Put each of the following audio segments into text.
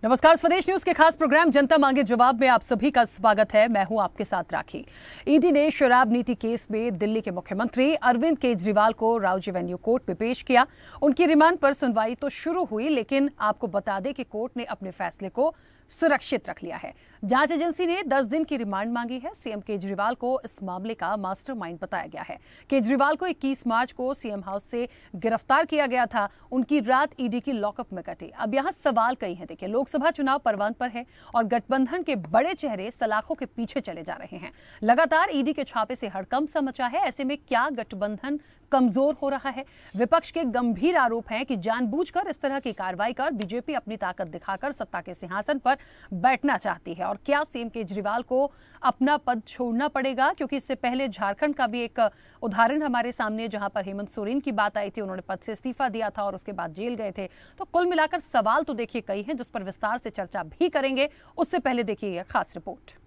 नमस्कार, स्वदेश न्यूज के खास प्रोग्राम जनता मांगे जवाब में आप सभी का स्वागत है। मैं हूं आपके साथ राखी। ईडी ने शराब नीति केस में दिल्ली के मुख्यमंत्री अरविंद केजरीवाल को राउज एवेन्यू कोर्ट में पेश किया। उनकी रिमांड पर सुनवाई तो शुरू हुई, लेकिन आपको बता दें कि कोर्ट ने अपने फैसले को सुरक्षित रख लिया है। जांच एजेंसी ने 10 दिन की रिमांड मांगी है। सीएम केजरीवाल को इस मामले का मास्टरमाइंड बताया गया है। केजरीवाल को 21 मार्च को सीएम हाउस से गिरफ्तार किया गया था। उनकी रात ईडी की लॉकअप में कटी। अब यहाँ सवाल कई हैं। देखिए, लोकसभा चुनाव परवान पर है और गठबंधन के बड़े चेहरे सलाखों के पीछे चले जा रहे हैं। लगातार ईडी के छापे से हड़कंप सा मचा है। ऐसे में क्या गठबंधन कमजोर हो रहा है? विपक्ष के गंभीर आरोप हैं कि जानबूझकर इस तरह की कार्रवाई कर बीजेपी अपनी ताकत दिखाकर सत्ता के सिंहासन पर बैठना चाहती है। और क्या सीएम केजरीवाल को अपना पद छोड़ना पड़ेगा? क्योंकि इससे पहले झारखंड का भी एक उदाहरण हमारे सामने, जहां पर हेमंत सोरेन की बात आई थी। उन्होंने पद से इस्तीफा दिया था और उसके बाद जेल गए थे। तो कुल मिलाकर सवाल तो देखिए कई हैं, जिस पर विस्तार से चर्चा भी करेंगे। उससे पहले देखिए यह खास रिपोर्ट।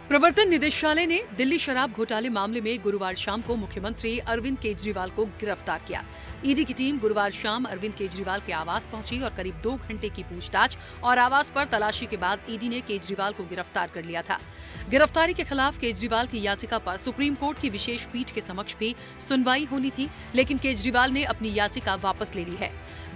प्रवर्तन निदेशालय ने दिल्ली शराब घोटाले मामले में गुरुवार शाम को मुख्यमंत्री अरविंद केजरीवाल को गिरफ्तार किया। ईडी की टीम गुरुवार शाम अरविंद केजरीवाल के आवास पहुंची और करीब 2 घंटे की पूछताछ और आवास पर तलाशी के बाद ईडी ने केजरीवाल को गिरफ्तार कर लिया था। गिरफ्तारी के खिलाफ केजरीवाल की याचिका पर सुप्रीम कोर्ट की विशेष पीठ के समक्ष भी सुनवाई होनी थी, लेकिन केजरीवाल ने अपनी याचिका वापस ले ली है।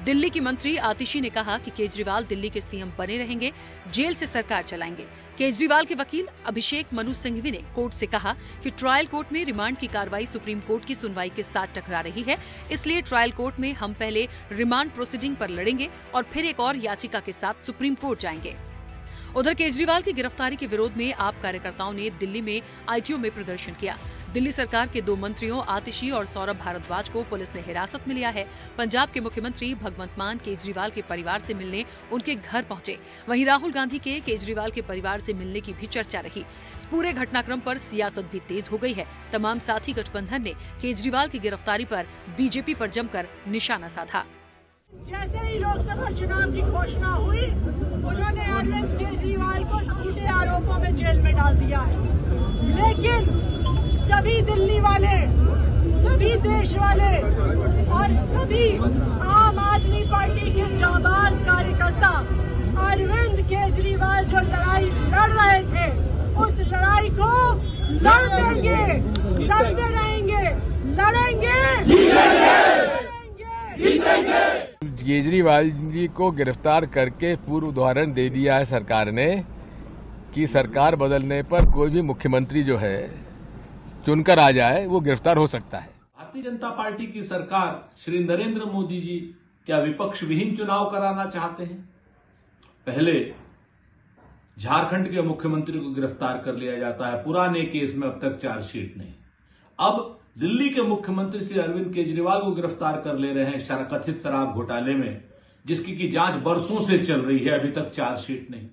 दिल्ली की मंत्री आतिशी ने कहा कि केजरीवाल दिल्ली के सीएम बने रहेंगे, जेल से सरकार चलाएंगे। केजरीवाल के वकील अभिषेक मनु सिंघवी ने कोर्ट से कहा कि ट्रायल कोर्ट में रिमांड की कार्रवाई सुप्रीम कोर्ट की सुनवाई के साथ टकरा रही है, इसलिए ट्रायल कोर्ट में हम पहले रिमांड प्रोसीडिंग पर लड़ेंगे और फिर एक और याचिका के साथ सुप्रीम कोर्ट जाएंगे। उधर केजरीवाल की गिरफ्तारी के विरोध में आप कार्यकर्ताओं ने दिल्ली में आईटीओ में प्रदर्शन किया। दिल्ली सरकार के 2 मंत्रियों आतिशी और सौरभ भारद्वाज को पुलिस ने हिरासत में लिया है। पंजाब के मुख्यमंत्री भगवंत मान केजरीवाल के परिवार से मिलने उनके घर पहुंचे। वहीं राहुल गांधी के केजरीवाल के परिवार से मिलने की भी चर्चा रही। इस पूरे घटनाक्रम पर सियासत भी तेज हो गई है। तमाम साथी गठबंधन ने केजरीवाल की गिरफ्तारी पर बीजेपी पर जमकर निशाना साधा। जैसे ही लोकसभा चुनाव की घोषणा हुई, उन्होंने अरविंद केजरीवाल को झूठे आरोपों में जेल में डाल दिया है। लेकिन सभी दिल्ली वाले, सभी देश वाले और सभी आम आदमी पार्टी के जाबाज कार्यकर्ता अरविंद केजरीवाल जो लड़ाई लड़ रहे थे, उस लड़ाई को लड़ देंगे, लड़ते रहेंगे, लड़ेंगे, जीतेंगे। केजरीवाल जी को गिरफ्तार करके पूर्व उदाहरण दे दिया है सरकार ने कि सरकार बदलने पर कोई भी मुख्यमंत्री जो है चुनकर आ जाए, वो गिरफ्तार हो सकता है। भारतीय जनता पार्टी की सरकार श्री नरेंद्र मोदी जी क्या विपक्ष विहीन चुनाव कराना चाहते हैं? पहले झारखंड के मुख्यमंत्री को गिरफ्तार कर लिया जाता है, पुराने केस में अब तक चार्जशीट नहीं। अब दिल्ली के मुख्यमंत्री श्री अरविंद केजरीवाल को गिरफ्तार कर ले रहे हैं कथित शराब घोटाले में, जिसकी की जांच बरसों से चल रही है, अभी तक चार्जशीट नहीं।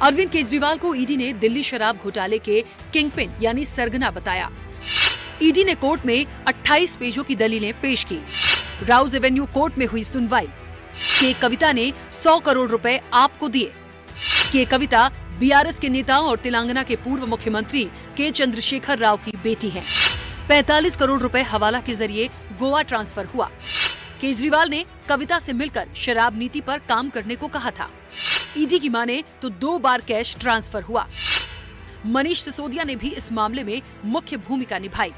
अरविंद केजरीवाल को ईडी ने दिल्ली शराब घोटाले के किंगपिन यानी सरगना बताया। ईडी ने कोर्ट में 28 पेजों की दलीलें पेश की। राउज एवेन्यू कोर्ट में हुई सुनवाई। के कविता ने 100 करोड़ रुपए आपको दिए। के कविता बीआरएस के नेता और तेलंगाना के पूर्व मुख्यमंत्री के चंद्रशेखर राव की बेटी हैं। 45 करोड़ रुपए हवाला के जरिए गोवा ट्रांसफर हुआ। केजरीवाल ने कविता से मिलकर शराब नीति पर काम करने को कहा था। ईडी की माने तो 2 बार कैश ट्रांसफर हुआ। मनीष सिसोदिया ने भी इस मामले में मुख्य भूमिका निभाई।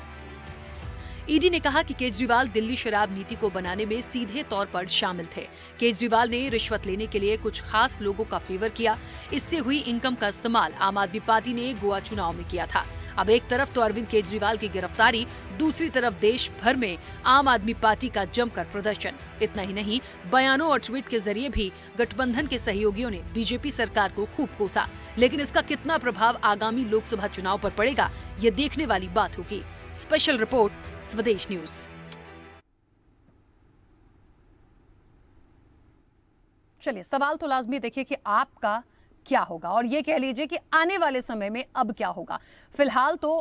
ईडी ने कहा कि केजरीवाल दिल्ली शराब नीति को बनाने में सीधे तौर पर शामिल थे। केजरीवाल ने रिश्वत लेने के लिए कुछ खास लोगों का फेवर किया। इससे हुई इनकम का इस्तेमाल आम आदमी पार्टी ने गोवा चुनाव में किया था। अब एक तरफ तो अरविंद केजरीवाल की गिरफ्तारी, दूसरी तरफ देश भर में आम आदमी पार्टी का जमकर प्रदर्शन। इतना ही नहीं, बयानों और ट्वीट के जरिए भी गठबंधन के सहयोगियों ने बीजेपी सरकार को खूब कोसा। लेकिन इसका कितना प्रभाव आगामी लोकसभा चुनाव पर पड़ेगा, ये देखने वाली बात होगी। स्पेशल रिपोर्ट, स्वदेश न्यूज। चलिए, सवाल तो लाजमी देखिए कि आपका क्या होगा और ये कह लीजिए कि आने वाले समय में अब क्या होगा। फिलहाल तो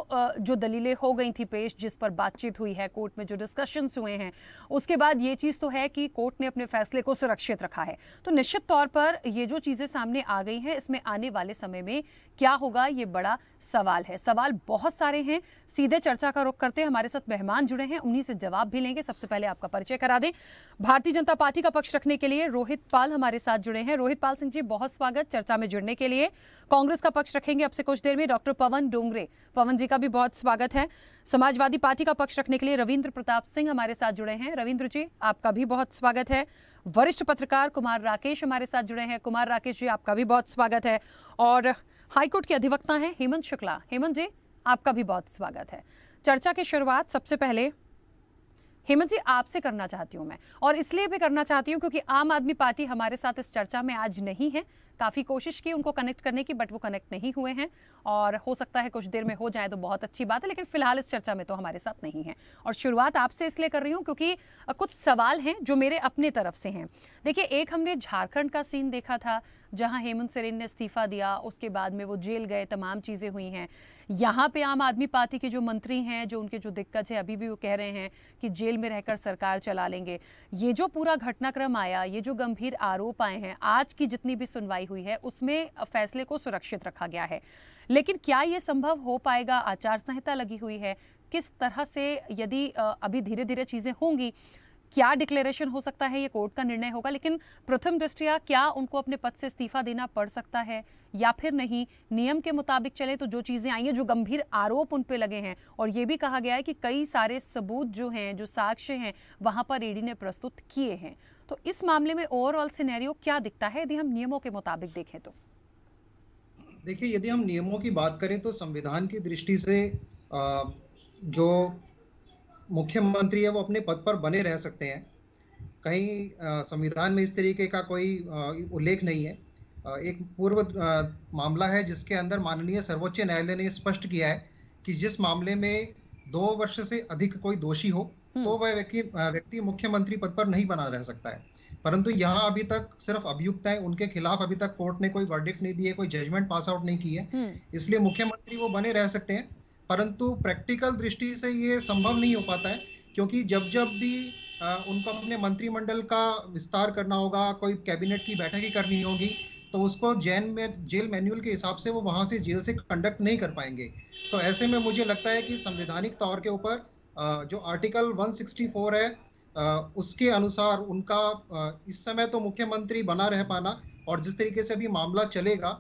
जो दलीलें हो गई थी पेश, जिस पर बातचीत हुई है कोर्ट में, जो डिस्कशंस हुए हैं, उसके बाद ये चीज़ तो है कि कोर्ट ने अपने फैसले को सुरक्षित रखा है। तो निश्चित तौर पर ये जो चीज़ें सामने आ गई हैं, इसमें आने वाले समय में क्या होगा ये बड़ा सवाल है। सवाल बहुत सारे हैं, सीधे चर्चा का रुख करते हैं। हमारे साथ मेहमान जुड़े हैं, उन्हीं से जवाब भी लेंगे। सबसे पहले आपका परिचय करा दें। भारतीय जनता पार्टी का पक्ष रखने के लिए रोहित पाल हमारे साथ जुड़े हैं। रोहित पाल सिंह जी, बहुत स्वागत चर्चा में जुड़ने के लिए। कांग्रेस का पक्ष रखेंगे अब से कुछ देर में डॉक्टर पवन डोंगरे। पवन जी का भी बहुत स्वागत है। समाजवादी पार्टी का पक्ष रखने के लिए रविंद्र प्रताप सिंह हमारे साथ जुड़े हैं। रविंद्र जी, आपका भी बहुत स्वागत है। वरिष्ठ पत्रकार कुमार राकेश हमारे साथ जुड़े हैं। कुमार राकेश जी, आपका भी बहुत स्वागत है। और हाईकोर्ट के अधिवक्ता हैं हेमंत शुक्ला। हेमंत जी, आपका भी बहुत स्वागत है। चर्चा की शुरुआत सबसे पहले हेमंत जी आपसे करना चाहती हूं मैं, और इसलिए भी करना चाहती हूं क्योंकि आम आदमी पार्टी हमारे साथ इस चर्चा में आज नहीं है। काफ़ी कोशिश की उनको कनेक्ट करने की, बट वो कनेक्ट नहीं हुए हैं, और हो सकता है कुछ देर में हो जाए तो बहुत अच्छी बात है, लेकिन फिलहाल इस चर्चा में तो हमारे साथ नहीं है। और शुरुआत आपसे इसलिए कर रही हूँ क्योंकि कुछ सवाल हैं जो मेरे अपने तरफ से हैं। देखिए, एक हमने झारखंड का सीन देखा था जहां हेमंत सोरेन ने इस्तीफा दिया, उसके बाद में वो जेल गए, तमाम चीज़ें हुई हैं। यहाँ पे आम आदमी पार्टी के जो मंत्री हैं, जो उनके जो दिग्गज है, अभी भी वो कह रहे हैं कि जेल में रहकर सरकार चला लेंगे। ये जो पूरा घटनाक्रम आया, ये जो गंभीर आरोप आए हैं, आज की जितनी भी सुनवाई हुई है उसमें फैसले को सुरक्षित रखा गया है। लेकिन क्या ये संभव हो पाएगा? आचार संहिता लगी हुई है, किस तरह से यदि अभी धीरे धीरे चीज़ें होंगी, क्या डिक्लेरेशन हो सकता है, ये कोर्ट का निर्णय होगा। लेकिन प्रथम दृष्टया क्या उनको अपने पद से इस्तीफा देना पड़ सकता है या फिर नहीं? नियम के मुताबिक चले तो जो चीज़ें आई हैं, जो गंभीर आरोप उन पे लगे हैं, और ये भी कहा गया है कि कई सारे सबूत जो हैं, जो साक्ष्य हैं, वहाँ पर ईडी ने प्रस्तुत किए हैं। तो इस मामले में ओवरऑल सिनेरियो क्या दिखता है यदि हम नियमों के मुताबिक देखें तो? देखिए, यदि हम नियमों की बात करें तो संविधान की दृष्टि से जो मुख्यमंत्री है वो अपने पद पर बने रह सकते हैं। कहीं संविधान में इस तरीके का कोई उल्लेख नहीं है। एक पूर्व मामला है जिसके अंदर माननीय सर्वोच्च न्यायालय ने स्पष्ट किया है कि जिस मामले में 2 वर्ष से अधिक कोई दोषी हो तो वह व्यक्ति मुख्यमंत्री पद पर नहीं बना रह सकता है। परंतु यहाँ अभी तक सिर्फ अभियुक्त हैं, उनके खिलाफ अभी तक कोर्ट ने कोई वर्डिक्ट नहीं दी है, कोई जजमेंट पास आउट नहीं की है, इसलिए मुख्यमंत्री वो बने रह सकते हैं। परंतु प्रैक्टिकल दृष्टि से ये संभव नहीं हो पाता है, क्योंकि जब जब भी उनको अपने मंत्रिमंडल का विस्तार करना होगा, कोई कैबिनेट की बैठक ही करनी होगी, तो उसको जेल मैन्युअल के हिसाब से वो वहां से जेल से कंडक्ट नहीं कर पाएंगे। तो ऐसे में मुझे लगता है कि संवैधानिक तौर के ऊपर जो आर्टिकल 164 है उसके अनुसार उनका इस समय तो मुख्यमंत्री बना रह पाना, और जिस तरीके से अभी मामला चलेगा,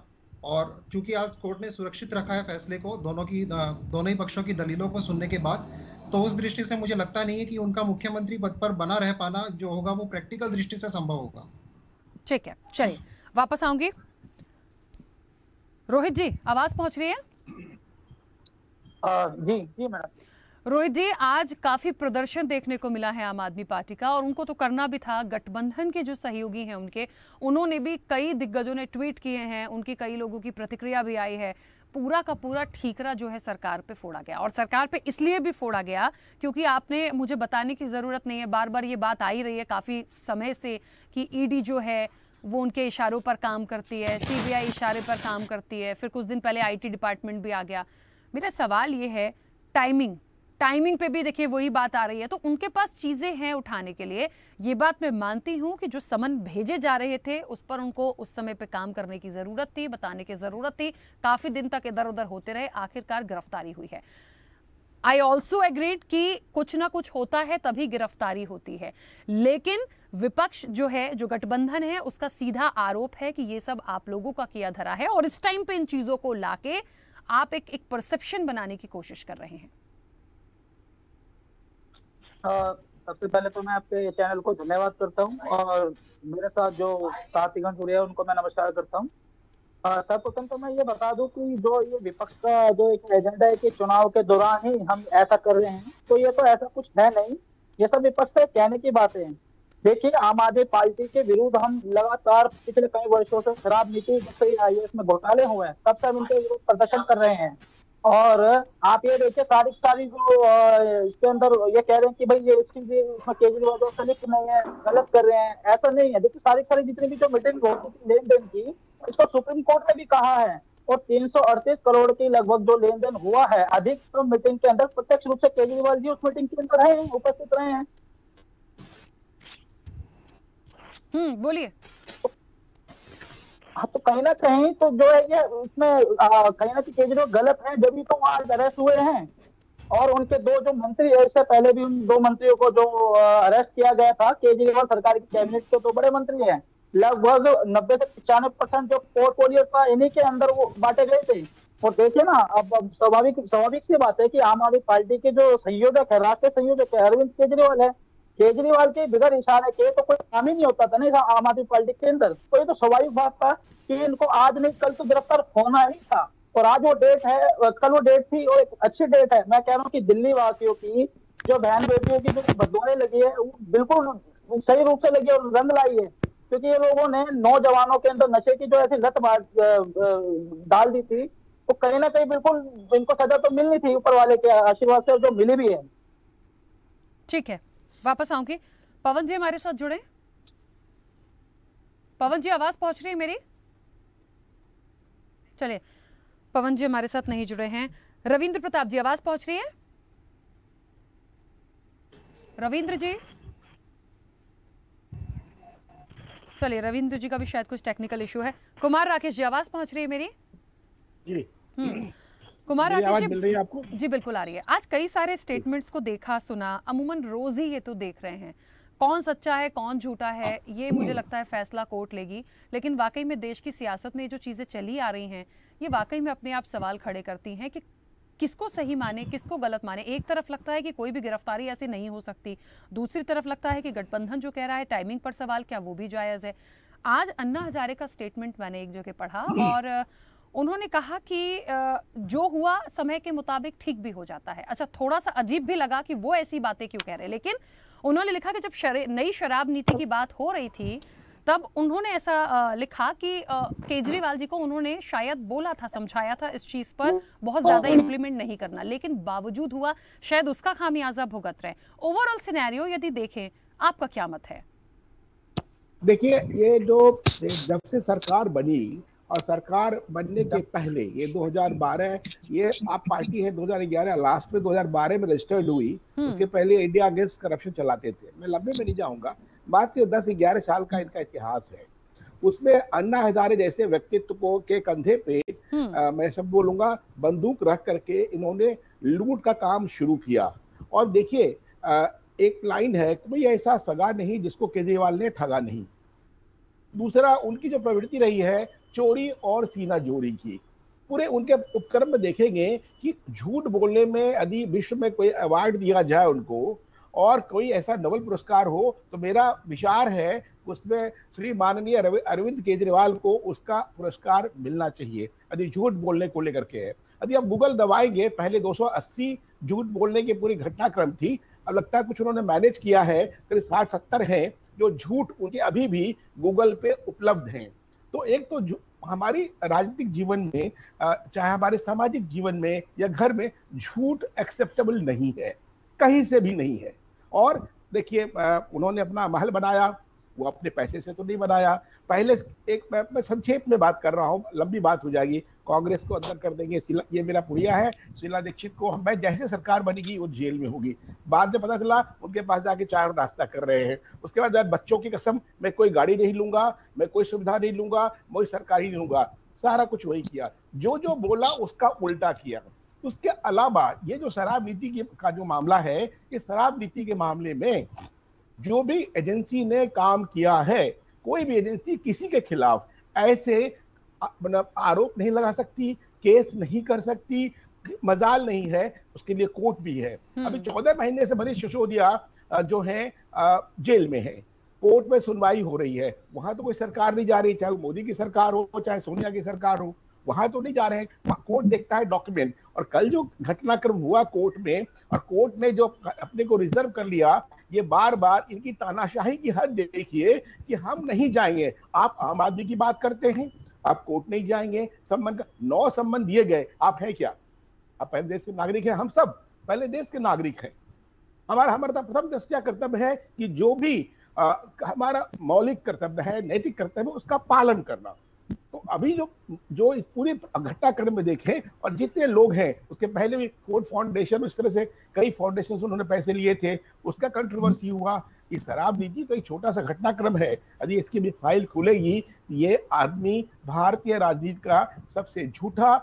और चूंकि आज कोर्ट ने सुरक्षित रखा है फैसले को, दोनों ही पक्षों की दलीलों को सुनने के बाद, तो उस दृष्टि से मुझे लगता नहीं है कि उनका मुख्यमंत्री पद पर बना रह पाना जो होगा वो प्रैक्टिकल दृष्टि से संभव होगा। ठीक है, चलिए वापस आऊंगी। रोहित जी, आवाज पहुंच रही है? जी जी मैडम। रोहित जी, आज काफी प्रदर्शन देखने को मिला है आम आदमी पार्टी का, और उनको तो करना भी था। गठबंधन के जो सहयोगी हैं उन्होंने भी, कई दिग्गजों ने ट्वीट किए हैं, उनकी कई लोगों की प्रतिक्रिया भी आई है। पूरा का पूरा ठीकरा जो है सरकार पे फोड़ा गया, और सरकार पे इसलिए भी फोड़ा गया क्योंकि आपने मुझे बताने की ज़रूरत नहीं है, बार बार ये बात आई रही है काफ़ी समय से कि ईडी जो है वो उनके इशारों पर काम करती है, सीबीआई इशारे पर काम करती है, फिर कुछ दिन पहले आईटी डिपार्टमेंट भी आ गया। मेरा सवाल ये है, टाइमिंग पे भी देखिए वही बात आ रही है। तो उनके पास चीज़ें हैं उठाने के लिए, ये बात मैं मानती हूँ कि जो समन भेजे जा रहे थे उस पर उनको उस समय पे काम करने की ज़रूरत थी, बताने की ज़रूरत थी। काफ़ी दिन तक इधर उधर होते रहे, आखिरकार गिरफ्तारी हुई है। आई ऑल्सो एग्रीड कि कुछ ना कुछ होता है तभी गिरफ्तारी होती है, लेकिन विपक्ष जो है, जो गठबंधन है, उसका सीधा आरोप है कि ये सब आप लोगों का किया धरा है, और इस टाइम पे इन चीज़ों को लाके आप एक परसेप्शन बनाने की कोशिश कर रहे हैं। सबसे पहले तो मैं आपके चैनल को धन्यवाद करता हूं, और मेरे साथ जो साथीगण जुड़े हैं उनको मैं नमस्कार करता हूं। सर्वप्रथम तो मैं ये बता दूं कि जो ये विपक्ष का जो एक एजेंडा है कि चुनाव के दौरान ही हम ऐसा कर रहे हैं, तो ये तो ऐसा कुछ है नहीं। ये सब विपक्ष के कहने की बातें हैं। देखिए, आम आदमी पार्टी के विरुद्ध हम लगातार पिछले कई वर्षों से खराब नीति, जब से IAS में घोटाले हुए हैं तब से हम उनके विरुद्ध प्रदर्शन कर रहे हैं। और आप ये देखिए, सारी जो इसके अंदर ये कह रहे हैं कि भाई ये इसकी इसमें केजरीवाल जो संलिप्त नहीं है, गलत कर रहे हैं, ऐसा नहीं है। देखिए, सारी जितनी भी जो मीटिंग होती थी लेन देन की, इसको सुप्रीम कोर्ट ने भी कहा है। और 338 करोड़ की लगभग जो लेन देन हुआ है अधिकतम मीटिंग के अंदर, प्रत्यक्ष रूप से केजरीवाल जी उस मीटिंग के अंदर है, उपस्थित रहे हैं। बोलिए। हाँ, तो कहीं ना कहीं तो जो है ये इसमें कहीं ना कहीं केजरीवाल गलत है, जब भी तो आज अरेस्ट हुए हैं। और उनके दो जो मंत्री, इससे पहले भी उन दो मंत्रियों को जो अरेस्ट किया गया था, केजरीवाल सरकार की कैबिनेट के दो बड़े मंत्री हैं, लगभग 90 से 95% जो पोर्टफोलियो था इन्हीं के अंदर वो बांटे गए थे। और देखिए ना, अब स्वाभाविक सी बात है कि आम आदमी पार्टी के जो संयोजक है, राष्ट्रीय संयोजक है, अरविंद केजरीवाल है। केजरीवाल के बिगड़ इशारे के तो कोई काम ही नहीं होता था ना आम आदमी पार्टी के अंदर। तो ये तो स्वाभाविक बात था कि इनको आज नहीं कल तो गिरफ्तार होना ही था। और आज वो डेट है, कल वो डेट थी और एक अच्छी डेट है। मैं कह रहा हूँ कि दिल्ली वासियों की जो बहन बेटियों की जो बदौने लगी है, वो बिल्कुल सही रूप से लगी और रंग लाई है। क्योंकि ये लोगों ने नौजवानों के अंदर नशे की जो ऐसी लत डाल दी थी, तो कहीं ना कहीं बिल्कुल इनको सजा तो मिलनी थी ऊपर वाले के आशीर्वाद से, जो मिली भी है। ठीक है, वापस आऊंगी। पवन जी हमारे साथ जुड़े। पवन जी, आवाज पहुंच रही है मेरी? चलिए, पवन जी हमारे साथ नहीं जुड़े हैं। रविंद्र प्रताप जी, आवाज पहुंच रही है? रविंद्र जी, चलिए, रविंद्र जी का भी शायद कुछ टेक्निकल इशू है। कुमार राकेश जी, आवाज पहुंच रही है मेरी? जी। कुमार राकेश जी, मिल रही है आपको? जी बिल्कुल आ रही है। आज कई सारे स्टेटमेंट्स को देखा सुना, अमूमन रोज ही ये तो देख रहे हैं, कौन सच्चा है कौन झूठा है ये मुझे लगता है फैसला कोर्ट लेगी। लेकिन वाकई में देश की सियासत में जो चीजें चली आ रही हैं, ये वाकई में अपने आप सवाल खड़े करती हैं कि किसको सही माने किसको गलत माने। एक तरफ लगता है कि कोई भी गिरफ्तारी ऐसी नहीं हो सकती, दूसरी तरफ लगता है कि गठबंधन जो कह रहा है टाइमिंग पर सवाल, क्या वो भी जायज़ है। आज अन्ना हजारे का स्टेटमेंट मैंने एक जगह पढ़ा और उन्होंने कहा कि जो हुआ समय के मुताबिक ठीक भी हो जाता है। अच्छा, थोड़ा सा अजीब भी लगा कि वो ऐसी बातें क्यों कह रहे हैं, लेकिन उन्होंने लिखा कि जब नई शराब नीति की बात हो रही थी तब उन्होंने ऐसा लिखा कि केजरीवाल जी को उन्होंने शायद बोला था, समझाया था इस चीज पर बहुत ज्यादा इंप्लीमेंट नहीं करना, लेकिन बावजूद हुआ, शायद उसका खामियाजा भुगत रहे। ओवरऑल सिनेरियो यदि देखें, आपका क्या मत है? देखिए, ये जो जब से सरकार बनी और सरकार बनने के पहले ये 2012, ये आप पार्टी है 2011 लास्ट में 2012 में रजिस्टर्ड हुई, उसके पहले इंडिया अगेंस्ट करप्शन चलाते थे। मैं लंबे में नहीं जाऊंगा, बात 10-11 साल का इनका इतिहास है। उसमें अन्ना हजारे जैसे व्यक्तित्व को के कंधे पे मैं सब बोलूंगा बंदूक रख करके इन्होंने लूट का काम शुरू किया। और देखिए, एक लाइन है, कोई ऐसा सगा नहीं जिसको केजरीवाल ने ठगा नहीं। दूसरा, उनकी जो प्रवृत्ति रही है चोरी और सीना जोड़ी की, पूरे उनके उपक्रम में देखेंगे कि झूठ बोलने में यदि विश्व में कोई अवार्ड दिया जाए उनको और कोई ऐसा नोबेल पुरस्कार हो, तो मेरा विचार है उसमें श्री माननीय अरविंद केजरीवाल को उसका पुरस्कार मिलना चाहिए, यदि झूठ बोलने को लेकर के है। यदि आप गूगल दबाएंगे, पहले 280 झूठ बोलने की पूरी घटनाक्रम थी, अब लगता है कुछ उन्होंने मैनेज किया है, करीब 60-70 हैं जो झूठ उनके अभी भी गूगल पे उपलब्ध हैं। तो एक तो हमारी राजनीतिक जीवन में, चाहे हमारे सामाजिक जीवन में या घर में, झूठ एक्सेप्टेबल नहीं है, कहीं से भी नहीं है। और देखिए, उन्होंने अपना महल बनाया, वो अपने पैसे से तो नहीं बनाया। पहले एक मैं संक्षेप में बात कर रहा हूँ, लंबी बात हो जाएगी, कांग्रेस को अंदर कर देंगे। ये मेरा पुड़िया है, शीला दीक्षित को मैं जैसे सरकार बनेगी वो जेल में होगी। बाद में पता चला उनके पास जाके चाय और नाश्ता कर रहे हैं। उसके बाद बच्चों की कसम, मैं कोई गाड़ी नहीं लूंगा, मैं कोई सुविधा नहीं लूंगा, कोई सरकारी नहीं लूंगा, सारा कुछ वही किया। जो जो बोला उसका उल्टा किया। उसके अलावा ये जो शराब नीति का जो मामला है, इस शराब नीति के मामले में जो भी एजेंसी ने काम किया है, कोई भी एजेंसी किसी के खिलाफ ऐसे आरोप नहीं लगा सकती, केस नहीं कर सकती, मजाल नहीं है, उसके लिए कोर्ट भी है। अभी 14 महीने से मनीष सिसोदिया जो है जेल में है, कोर्ट में सुनवाई हो रही है, वहां तो कोई सरकार नहीं जा रही, चाहे वो मोदी की सरकार हो चाहे सोनिया की सरकार हो, वहां तो नहीं जा रहे हैं। कोर्ट देखता है डॉक्यूमेंट। और कल जो घटनाक्रम हुआ कोर्ट में, और कोर्ट ने जो अपने को रिजर्व कर लिया, ये बार बार इनकी तानाशाही की हद देखिए कि हम नहीं जाएंगे। आप आम आदमी की बात करते हैं, आप कोर्ट नहीं जाएंगे, सम्मान का 9 सम्मान दिए गए, आप हैं क्या? आप पहले देश के नागरिक हैं, हम सब पहले देश के नागरिक हैं। हमारा प्रथम दृष्टया कर्तव्य है कि जो भी हमारा मौलिक कर्तव्य है, नैतिक कर्तव्य है, उसका पालन करना। तो अभी जो पूरे घटनाक्रम में देखें और जितने लोग हैं, उसके पहले भी फोर्ड फाउंडेशन, इस तरह से कई फाउंडेशन उन्होंने पैसे लिए थे, उसका कंट्रोवर्सी हुआ। ये शराब नीति तो एक छोटा सा घटनाक्रम है, यदि इसकी भी फाइल खुलेगी, ये आदमी भारतीय राजनीति का सबसे झूठा,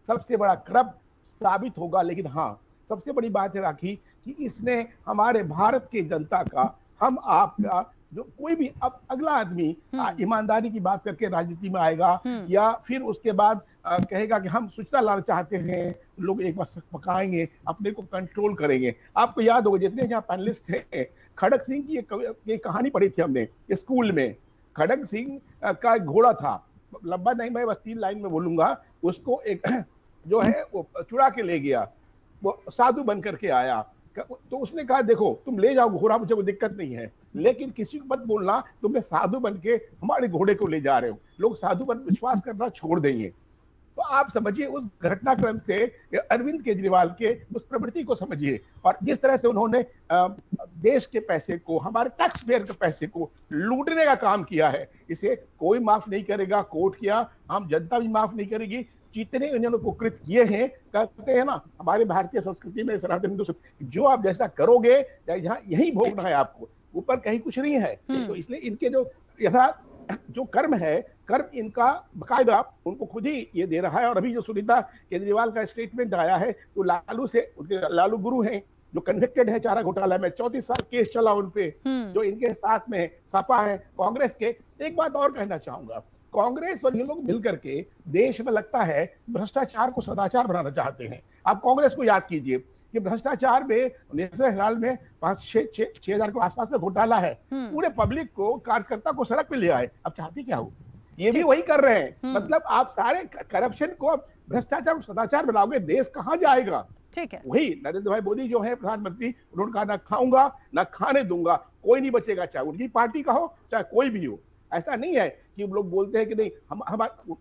सबसे बड़ा करप्ट साबित होगा। लेकिन हाँ, सबसे बड़ी बात है राखी कि इसने हमारे भारत की जनता का, हम आपका, जो कोई भी अब अगला आदमी ईमानदारी की बात करके राजनीति में आएगा या फिर उसके बाद कहेगा कि हम स्वच्छता लाना चाहते हैं, लोग एक बार पकाएंगे, अपने को कंट्रोल करेंगे। आपको याद होगा जितने यहाँ पैनलिस्ट हैं, खड़ग सिंह की एक कहानी पढ़ी थी हमने स्कूल में। खड़ग सिंह का घोड़ा था, लंबा नहीं, मैं बस 3 लाइन में बोलूंगा। उसको एक जो है वो चुरा के ले गया, वो साधु बन करके आया, तो उसने कहा देखो तुम ले जाओ घोड़ा, मुझे कोई दिक्कत नहीं है, लेकिन किसी को मत बोलना तुमने साधु बन के हमारे घोड़े को ले जा रहे हो। लोग साधु पर विश्वास करना छोड़ देंगे। तो आप समझिए उस घटनाक्रम से अरविंद केजरीवाल के उस प्रवृत्ति को समझिए, और जिस तरह से उन्होंने देश के पैसे को, हमारे टैक्स पेयर के पैसे को लूटने का काम किया है, इसे कोई माफ नहीं करेगा। कोर्ट किया, आम जनता भी माफ नहीं करेगी। जितने इन्होंने कुकृत किए हैं, कहते हैं ना हमारे भारतीय संस्कृति में, सनातन हिंदू, जो आप जैसा करोगे यही भोगना है आपको, ऊपर कहीं कुछ नहीं है। तो इसलिए इनके जो कर्म है, कर्म इनका बकायदा उनको खुद ही ये दे रहा है। और अभी जो सुनीता केजरीवाल का स्टेटमेंट आया है, तो लालू गुरु हैं जो कन्विक्टेड है चारा घोटाला में, 34 साल केस चला उनपे, जो इनके साथ में सपा है कांग्रेस के। एक बात और कहना चाहूंगा, कांग्रेस और ये लोग मिलकर के देश में लगता है भ्रष्टाचार को सदाचार बनाना चाहते हैं। आप कांग्रेस को याद कीजिए कि भ्रष्टाचार में नेशनल हेराल्ड में 5-6 हजार के आसपास का घोटाला है, पूरे पब्लिक को, कार्यकर्ता को सड़क पे ले आए। अब चाहते क्या हो, ये भी वही कर रहे हैं। मतलब आप सारे करप्शन को, भ्रष्टाचार को सदाचार बनाओगे, देश कहां जाएगा? ठीक है, वही नरेंद्र भाई मोदी जो है प्रधानमंत्री, उन्होंने कहा ना खाऊंगा ना खाने दूंगा, कोई नहीं बचेगा, चाहे उनकी पार्टी का हो चाहे कोई भी हो। ऐसा नहीं है कि लोग बोलते हैं कि नहीं हम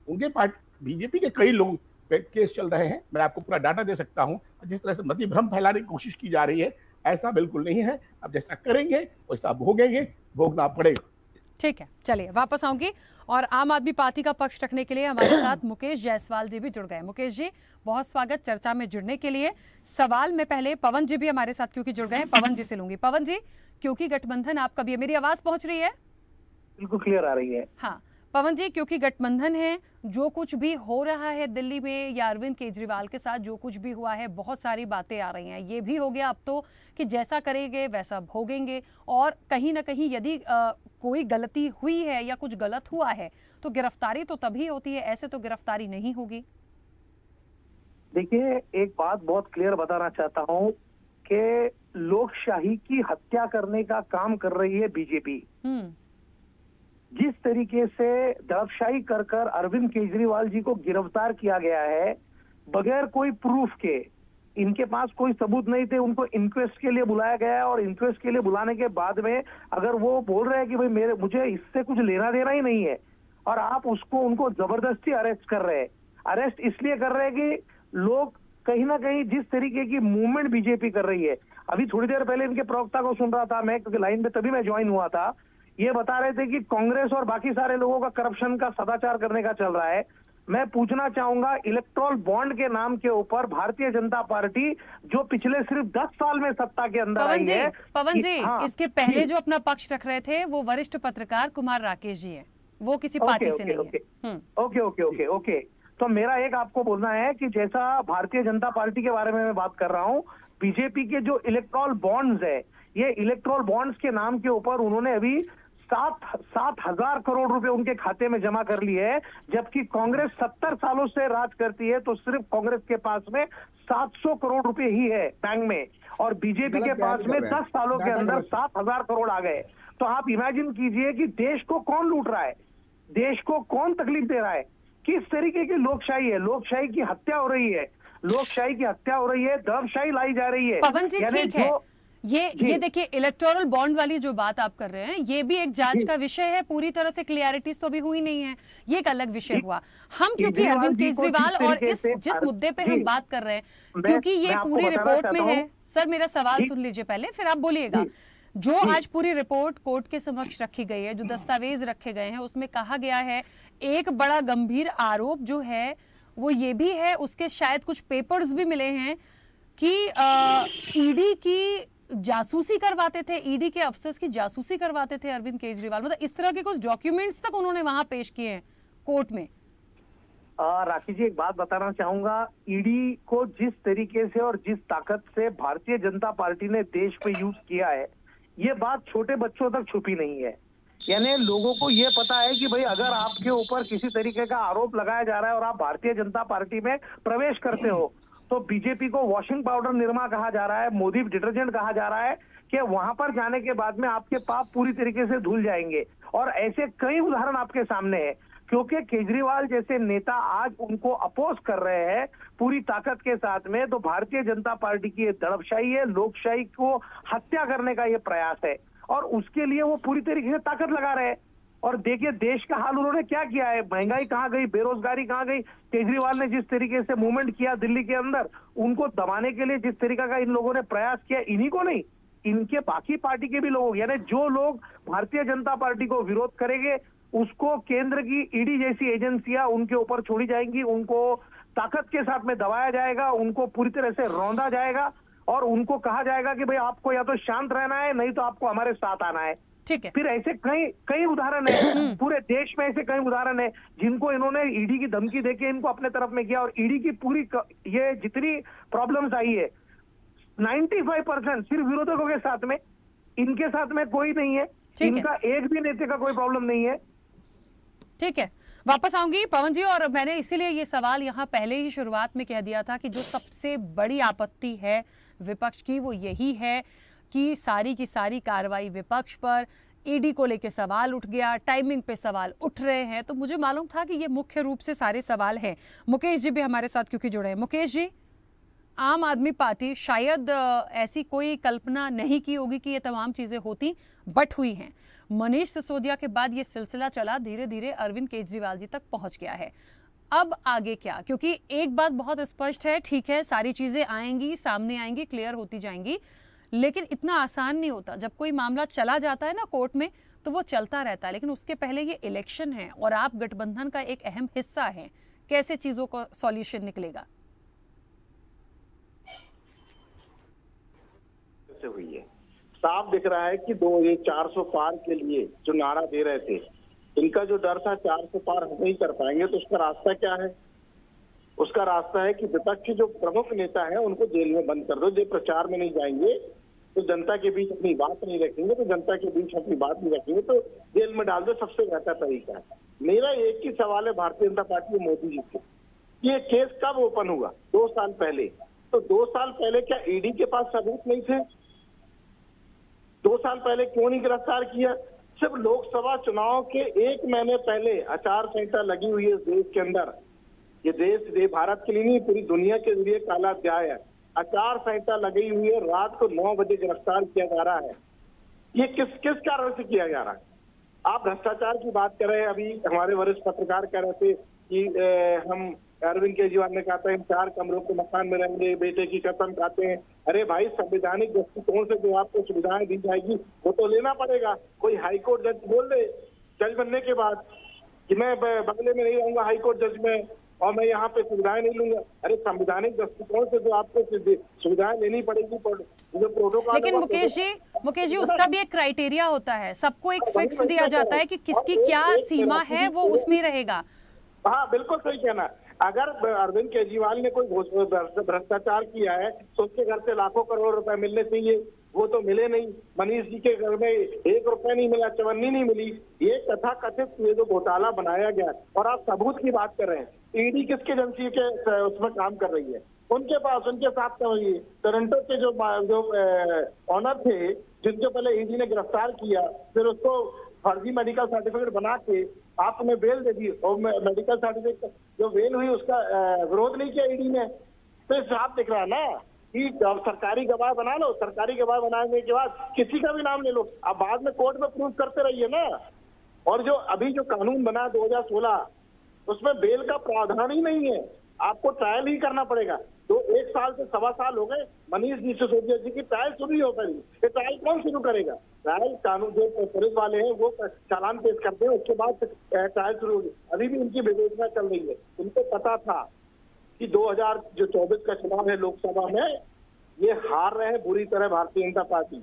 उनके पार्टी बीजेपी के कई लोग पे केस चल रहे हैं, मैं आपको पूरा डाटा दे सकता हूं। जिस तरह से मति भ्रम फैलाने की कोशिश की जा रही है, ऐसा बिल्कुल नहीं है। अब जैसा करेंगे वैसा भोगेंगे, भोगना पड़ेगा। ठीक है, चलिए वापस आऊंगी। और आम आदमी पार्टी का पक्ष रखने के लिए हमारे साथ मुकेश जायसवाल जी भी जुड़ गए। मुकेश जी बहुत स्वागत चर्चा में जुड़ने के लिए। सवाल में पहले पवन जी भी हमारे साथ क्योंकि जुड़ गए, पवन जी से लूंगी। पवन जी, क्योंकि गठबंधन आपका भी, मेरी आवाज पहुंच रही है? बिल्कुल क्लियर आ रही है। हाँ पवन जी, क्योंकि गठबंधन है, जो कुछ भी हो रहा है दिल्ली में या अरविंद केजरीवाल के साथ जो कुछ भी हुआ है, बहुत सारी बातें आ रही हैं। ये भी हो गया अब तो कि जैसा करेंगे वैसा भोगेंगे, और कहीं ना कहीं यदि कोई गलती हुई है या कुछ गलत हुआ है तो गिरफ्तारी तो तभी होती है, ऐसे तो गिरफ्तारी नहीं होगी। देखिए, एक बात बहुत क्लियर बताना चाहता हूँ कि लोकशाही की हत्या करने का काम कर रही है बीजेपी। जिस तरीके से दड़पशाही कर कर अरविंद केजरीवाल जी को गिरफ्तार किया गया है बगैर कोई प्रूफ के, इनके पास कोई सबूत नहीं थे, उनको इंक्वेस्ट के लिए बुलाया गया है, और इंक्वेस्ट के लिए बुलाने के बाद में अगर वो बोल रहे हैं कि भाई मुझे इससे कुछ लेना देना ही नहीं है, और आप उनको जबरदस्ती अरेस्ट कर रहे हैं। अरेस्ट इसलिए कर रहे हैं कि लोग कहीं ना कहीं जिस तरीके की मूवमेंट बीजेपी कर रही है, अभी थोड़ी देर पहले इनके प्रवक्ता को सुन रहा था मैं, क्योंकि लाइन में तभी मैं ज्वाइन हुआ था, ये बता रहे थे कि कांग्रेस और बाकी सारे लोगों का करप्शन का सदाचार करने का चल रहा है। मैं पूछना चाहूंगा, इलेक्टोरल बॉन्ड के नाम के ऊपर भारतीय जनता पार्टी जो पिछले सिर्फ 10 साल में सत्ता के अंदर आई है। पवन जी, इसके पहले जो अपना पक्ष रख रहे थे वो वरिष्ठ पत्रकार कुमार राकेश जी हैं, वो किसी पार्टी से नहीं है। ओके। तो मेरा एक आपको बोलना है कि जैसा भारतीय जनता पार्टी के बारे में मैं बात कर रहा हूं, बीजेपी के जो इलेक्टोरल बॉन्ड्स है, ये इलेक्टोरल बॉन्ड्स के नाम के ऊपर उन्होंने अभी 7,000 करोड़ रुपए उनके खाते में जमा कर लिए है, जबकि कांग्रेस 70 सालों से राज करती है, तो सिर्फ कांग्रेस के पास में 700 करोड़ रुपए ही है बैंक में, और बीजेपी के पास में 10 सालों के अंदर 7,000 करोड़ आ गए। तो आप इमेजिन कीजिए कि देश को कौन लूट रहा है, देश को कौन तकलीफ दे रहा है, किस तरीके की लोकशाही है। लोकशाही की हत्या हो रही है, लोकशाही की हत्या हो रही है, दबशाही लाई जा रही है। पवन जी ठीक है, ये देखिए इलेक्टोरल बॉन्ड वाली जो बात आप कर रहे हैं, ये भी एक जांच का विषय है, पूरी तरह से क्लैरिटीज तो अभी हुई नहीं है, ये एक अलग विषय हुआ। हम क्योंकि अरविंद केजरीवाल और जिस मुद्दे पे हम बात कर रहे हैं, क्योंकि ये पूरी रिपोर्ट में है। सर मेरा सवाल सुन लीजिए पहले, फिर आप बोलिएगा। जो आज पूरी रिपोर्ट कोर्ट के समक्ष रखी गई है, जो दस्तावेज रखे गए हैं, उसमें कहा गया है एक बड़ा गंभीर आरोप जो है वो ये भी है, उसके शायद कुछ पेपर्स भी मिले हैं कि ईडी की जासूसी करवाते थे, ईडी के अफसर्स की जासूसी करवाते थे अरविंद केजरीवाल। मतलब इस तरह के कुछ डॉक्यूमेंट्स तक उन्होंने वहां पेश किए हैं कोर्ट में। राखी जी, एक बात बताना चाहूंगा, ईडी को जिस तरीके से और जिस ताकत से भारतीय जनता पार्टी ने देश पे यूज किया है, ये बात छोटे बच्चों तक छुपी नहीं है। यानी लोगों को ये पता है कि भाई अगर आपके ऊपर किसी तरीके का आरोप लगाया जा रहा है और आप भारतीय जनता पार्टी में प्रवेश करते हो, तो बीजेपी को वॉशिंग पाउडर निरमा कहा जा रहा है, मोदी डिटर्जेंट कहा जा रहा है कि वहां पर जाने के बाद में आपके पाप पूरी तरीके से धुल जाएंगे। और ऐसे कई उदाहरण आपके सामने है, क्योंकि केजरीवाल जैसे नेता आज उनको अपोज कर रहे हैं पूरी ताकत के साथ में, तो भारतीय जनता पार्टी की ये दड़पशाही है, लोकशाही को हत्या करने का ये प्रयास है और उसके लिए वो पूरी तरीके से ताकत लगा रहे हैं। और देखिए देश का हाल उन्होंने क्या किया है, महंगाई कहां गई, बेरोजगारी कहां गई। केजरीवाल ने जिस तरीके से मूवमेंट किया दिल्ली के अंदर, उनको दबाने के लिए जिस तरीका का इन लोगों ने प्रयास किया, इन्हीं को नहीं, इनके बाकी पार्टी के भी लोग, यानी जो लोग भारतीय जनता पार्टी को विरोध करेंगे उसको केंद्र की ईडी जैसी एजेंसियां उनके ऊपर छोड़ी जाएंगी, उनको ताकत के साथ में दबाया जाएगा, उनको पूरी तरह से रौंदा जाएगा और उनको कहा जाएगा कि भाई आपको या तो शांत रहना है, नहीं तो आपको हमारे साथ आना है। ठीक है। फिर ऐसे कई उदाहरण है पूरे देश में, ऐसे कई उदाहरण है जिनको इन्होंने ईडी की धमकी देके इनको अपने तरफ में किया। और ईडी की पूरी ये जितनी प्रॉब्लम्स आई है 95% सिर्फ विरोधकों के साथ में, इनके साथ में कोई नहीं है, इनका एक भी नेता का कोई प्रॉब्लम नहीं है। ठीक है, वापस आऊंगी पवन जी। और मैंने इसीलिए ये सवाल यहाँ पहले ही शुरुआत में कह दिया था कि जो सबसे बड़ी आपत्ति है विपक्ष की वो यही है कि सारी की सारी कार्रवाई विपक्ष पर, ईडी को लेके सवाल उठ गया, टाइमिंग पे सवाल उठ रहे हैं। तो मुझे मालूम था कि ये मुख्य रूप से सारे सवाल हैं। मुकेश जी भी हमारे साथ क्योंकि जुड़े हैं। मुकेश जी, आम आदमी पार्टी शायद ऐसी कोई कल्पना नहीं की होगी कि ये तमाम चीजें होती, बट हुई हैं। मनीष सिसोदिया के बाद ये सिलसिला चला, धीरे धीरे अरविंद केजरीवाल जी तक पहुंच गया है। अब आगे क्या? क्योंकि एक बात बहुत स्पष्ट है, ठीक है सारी चीजें आएंगी, सामने आएंगी, क्लियर होती जाएंगी, लेकिन इतना आसान नहीं होता। जब कोई मामला चला जाता है ना कोर्ट में तो वो चलता रहता है, लेकिन उसके पहले ये इलेक्शन है और आप गठबंधन का एक अहम हिस्सा हैं। कैसे चीजों का सॉल्यूशन निकलेगा? हुई है, साफ दिख रहा है कि 400 पार के लिए जो नारा दे रहे थे, इनका जो डर था 400 पार हम नहीं कर पाएंगे, तो उसका रास्ता क्या है? उसका रास्ता है कि विपक्ष के जो प्रमुख नेता हैं उनको जेल में बंद कर दो। जो प्रचार में नहीं जाएंगे तो जनता के बीच अपनी बात नहीं रखेंगे, तो जनता के बीच अपनी बात नहीं रखेंगे तो जेल में डाल दो, सबसे बेहतर तरीका है। मेरा एक ही सवाल है भारतीय जनता पार्टी और मोदी जी से, ये केस कब ओपन हुआ? 2 साल पहले। तो 2 साल पहले क्या ईडी के पास सबूत नहीं थे? 2 साल पहले क्यों नहीं गिरफ्तार किया? सिर्फ लोकसभा चुनाव के 1 महीने पहले आचार संहिता लगी हुई है इस देश के अंदर। ये देश भारत के लिए नहीं, पूरी दुनिया के लिए काला अध्याय है। आचार संहिता लगी हुई है, रात को 9 बजे गिरफ्तार किया जा रहा है। ये किस कारण से किया जा रहा है? आप भ्रष्टाचार की बात कर रहे हैं, अभी हमारे वरिष्ठ पत्रकार कह रहे थे कि हम अरविंद केजरीवाल ने कहा था हम 4 कमरों के मकान में रहेंगे, बेटे की कसम खाते हैं। अरे भाई, संवैधानिक दृष्टिकोण से जो आपको सुविधाएं दी जाएगी वो तो लेना पड़ेगा। कोई हाईकोर्ट जज बोल दे जज बनने के बाद कि मैं बंगले में नहीं रहूंगा हाईकोर्ट जज में और मैं यहाँ पे सुविधाएं नहीं लूंगा। अरे संवैधानिक दृष्टिकोण से जो आपको सुविधाएं लेनी पड़ेगी, जो प्रोटोकॉल। लेकिन मुकेश जी उसका भी एक क्राइटेरिया होता है, सबको एक फिक्स दिया जाता है कि किसकी क्या सीमा है, वो उसमें रहेगा। हाँ, बिल्कुल सही कहना। अगर अरविंद केजरीवाल ने कोई भ्रष्टाचार किया है तो उसके घर से लाखों करोड़ रुपए मिलने चाहिए, वो तो मिले नहीं। मनीष जी के घर में 1 रुपया नहीं मिला, चवन्नी नहीं मिली। ये कथा कथित ये जो घोटाला बनाया गया, और आप सबूत की बात कर रहे हैं, ईडी किसकी एजेंसी के उसमें काम कर रही है? उनके पास, उनके साथ टोरंटो के जो ऑनर थे जिनको पहले ईडी ने गिरफ्तार किया, फिर उसको फर्जी मेडिकल सर्टिफिकेट बना के आप उन्हें बेल दे दी और मेडिकल सर्टिफिकेट जो बेल हुई उसका विरोध नहीं किया ईडी ने। तो साफ दिख रहा है ना कि सरकारी गवाह बना लो, सरकारी गवाह बनाने के बाद किसी का भी नाम ले लो, अब बाद में कोर्ट में प्रूफ करते रहिए ना। और जो अभी जो कानून बना 2016 उसमें बेल का प्रावधान ही नहीं है। आपको ट्रायल ही करना पड़ेगा। तो 1 साल से 1.25 साल हो गए मनीष सिसोदिया जी की ट्रायल शुरू ही हो गई। ये ट्रायल कौन शुरू करेगा? ट्रायल कानून जो पुलिस वाले हैं वो चालान पेश करते हैं, उसके बाद ट्रायल शुरू होगी। अभी भी उनकी विवेचना चल रही है। उनको पता था कि 2024 का चुनाव है लोकसभा में, ये हार रहे हैं बुरी तरह भारतीय जनता पार्टी।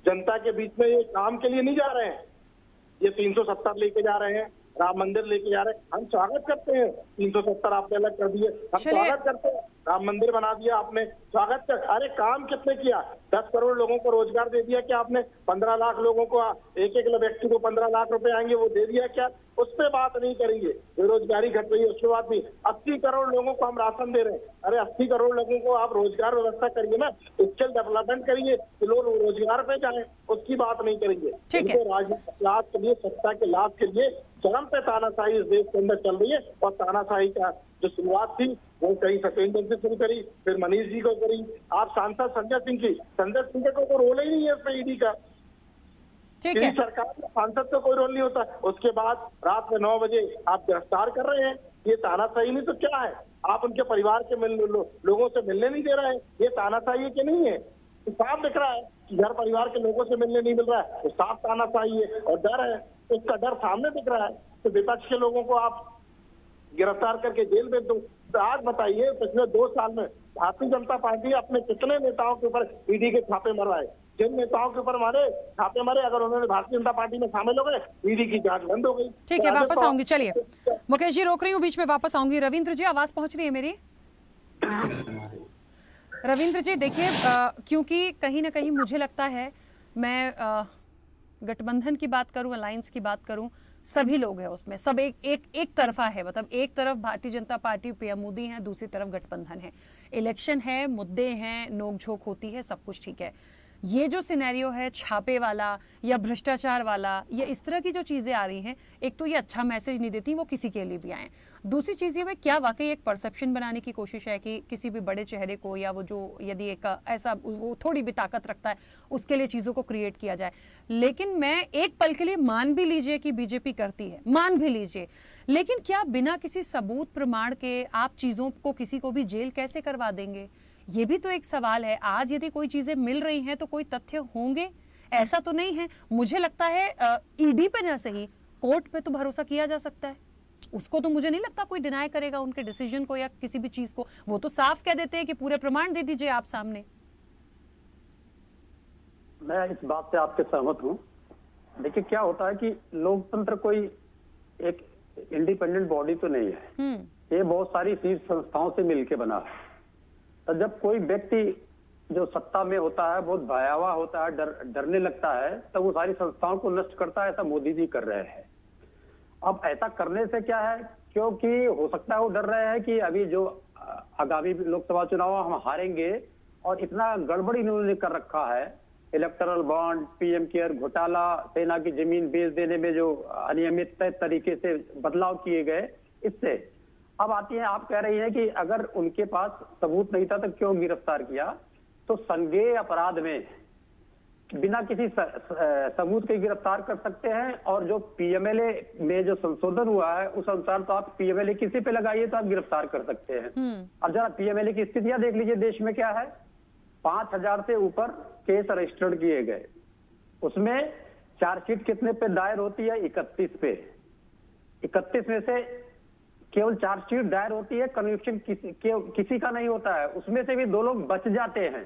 जनता के बीच में ये काम के लिए नहीं जा रहे हैं, ये 370 लेके जा रहे हैं, राम मंदिर लेके जा रहे हैं। हम स्वागत करते हैं, 370 आपने अलग कर दिए, हम स्वागत करते हैं। राम मंदिर बना दिया आपने, स्वागत कर। अरे काम कितने किया? 10 करोड़ लोगों को रोजगार दे दिया क्या आपने? 15 लाख लोगों को, एक व्यक्ति को 15 लाख रुपए आएंगे, वो दे दिया क्या? उस पर बात नहीं करेंगे। बेरोजगारी घट रही है, उसके बाद भी 80 करोड़ लोगों को हम राशन दे रहे हैं। अरे 80 करोड़ लोगों को आप रोजगार व्यवस्था करिए ना, स्किल डेवलपमेंट करिए कि लोग रोजगार पे जाए, उसकी बात नहीं करेंगे। राजनीतिक लाभ के लिए, सत्ता के लाभ के लिए चरम पे तानाशाही इस देश के अंदर चल रही है। और तानाशाही का जो शुरुआत थी वो कहीं सत्येंद्र से शुरू करी, फिर मनीष जी को करी, आप सांसद संजय सिंह का कोई रोल ही नहीं है इसमें ईडी का। सरकार में सांसद का कोई रोल नहीं होता। उसके बाद रात में 9 बजे आप गिरफ्तार कर रहे हैं, ये तानाशाही नहीं तो क्या है? आप उनके परिवार के लोगों से मिलने नहीं दे रहे हैं, ये तानाशाही है कि नहीं है? तो साफ दिख रहा है कि घर परिवार के लोगों से मिलने नहीं मिल रहा है, तो साफ तानाशाही है। और डर है, उसका डर सामने दिख रहा है। तो विपक्ष के लोगों को आप गिरफ्तार करके जेल में दो। तो आज बताइए, पिछले 2 साल में भारतीय जनता पार्टी अपने कितने नेताओं के ऊपर ईडी के छापे मरवाए? जिन नेताओं के ऊपर छापे मारे, अगर उन्होंने भारतीय जनता पार्टी में शामिल हो गए, ईडी की जांच बंद हो गई। ठीक है, वापस आऊंगी। चलिए मुकेश जी, रोक रही हूँ, बीच में वापस आऊंगी। रविंद्र जी, आवाज पहुंच रही है मेरी? रविंद्र जी देखिए, क्योंकि कहीं ना कहीं मुझे लगता है, मैं गठबंधन की बात करूं, अलायंस की बात करूं, सभी लोग हैं उसमें, सब एक तरफा है। मतलब एक तरफ भारतीय जनता पार्टी पीएम मोदी है, दूसरी तरफ गठबंधन है। इलेक्शन है, मुद्दे हैं, नोकझोंक होती है, सब कुछ ठीक है। ये जो सिनेरियो है छापे वाला या भ्रष्टाचार वाला या इस तरह की जो चीज़ें आ रही हैं, एक तो ये अच्छा मैसेज नहीं देती वो किसी के लिए भी आए। दूसरी चीज़ ये क्या वाकई एक परसेप्शन बनाने की कोशिश है कि किसी भी बड़े चेहरे को या वो जो यदि एक ऐसा वो थोड़ी भी ताकत रखता है उसके लिए चीज़ों को क्रिएट किया जाए। लेकिन मैं एक पल के लिए मान भी लीजिए कि बीजेपी करती है, मान भी लीजिए, लेकिन क्या बिना किसी सबूत प्रमाण के आप चीज़ों को किसी को भी जेल कैसे करवा देंगे? ये भी तो एक सवाल है। आज यदि कोई चीजें मिल रही हैं तो कोई तथ्य होंगे, ऐसा तो नहीं है। मुझे लगता है ईडी पे ना सही, कोर्ट पे तो भरोसा किया जा सकता है। उसको तो मुझे नहीं लगता कोई डिनाई करेगा उनके डिसीजन को या किसी भी चीज को। वो तो साफ कह देते हैं कि पूरे प्रमाण दे दीजिए आप सामने। मैं इस बात से आपके सहमत हूँ। देखिए क्या होता है कि लोकतंत्र कोई एक इंडिपेंडेंट बॉडी तो नहीं है, ये बहुत सारी शीर्ष संस्थाओं से मिलकर बना है। तो जब कोई व्यक्ति जो सत्ता में होता है बहुत भयावह होता है, डरने लगता है, तब वो सारी संस्थाओं को नष्ट करता है। ऐसा मोदी जी कर रहे हैं। अब ऐसा करने से क्या है, क्योंकि हो सकता है वो डर रहे हैं कि अभी जो आगामी लोकसभा चुनाव हम हारेंगे, और इतना गड़बड़ी इन्होंने कर रखा है, इलेक्टोरल बॉन्ड, पीएम केयर घोटाला, सेना की जमीन बेच देने में जो अनियमित तरीके से बदलाव किए गए, इससे अब आती है। आप कह रही हैं कि अगर उनके पास सबूत नहीं था तो क्यों गिरफ्तार किया? तो संज्ञेय अपराध में बिना किसी सबूत के गिरफ्तार कर सकते हैं। और जो पीएमएलए में जो संशोधन हुआ है उस अनुसार तो आप पीएमएलए किसी पे लगाइए तो आप गिरफ्तार कर सकते हैं। अब जरा पीएमएलए की स्थितियां देख लीजिए देश में क्या है। 5000 से ऊपर केस रजिस्टर्ड किए गए, उसमें चार्जशीट कितने पे दायर होती है? 31 पे। 31 में से केवल चार्जशीट दायर होती है, कन्विक्शन किसी का नहीं होता है। उसमें से भी 2 लोग बच जाते हैं।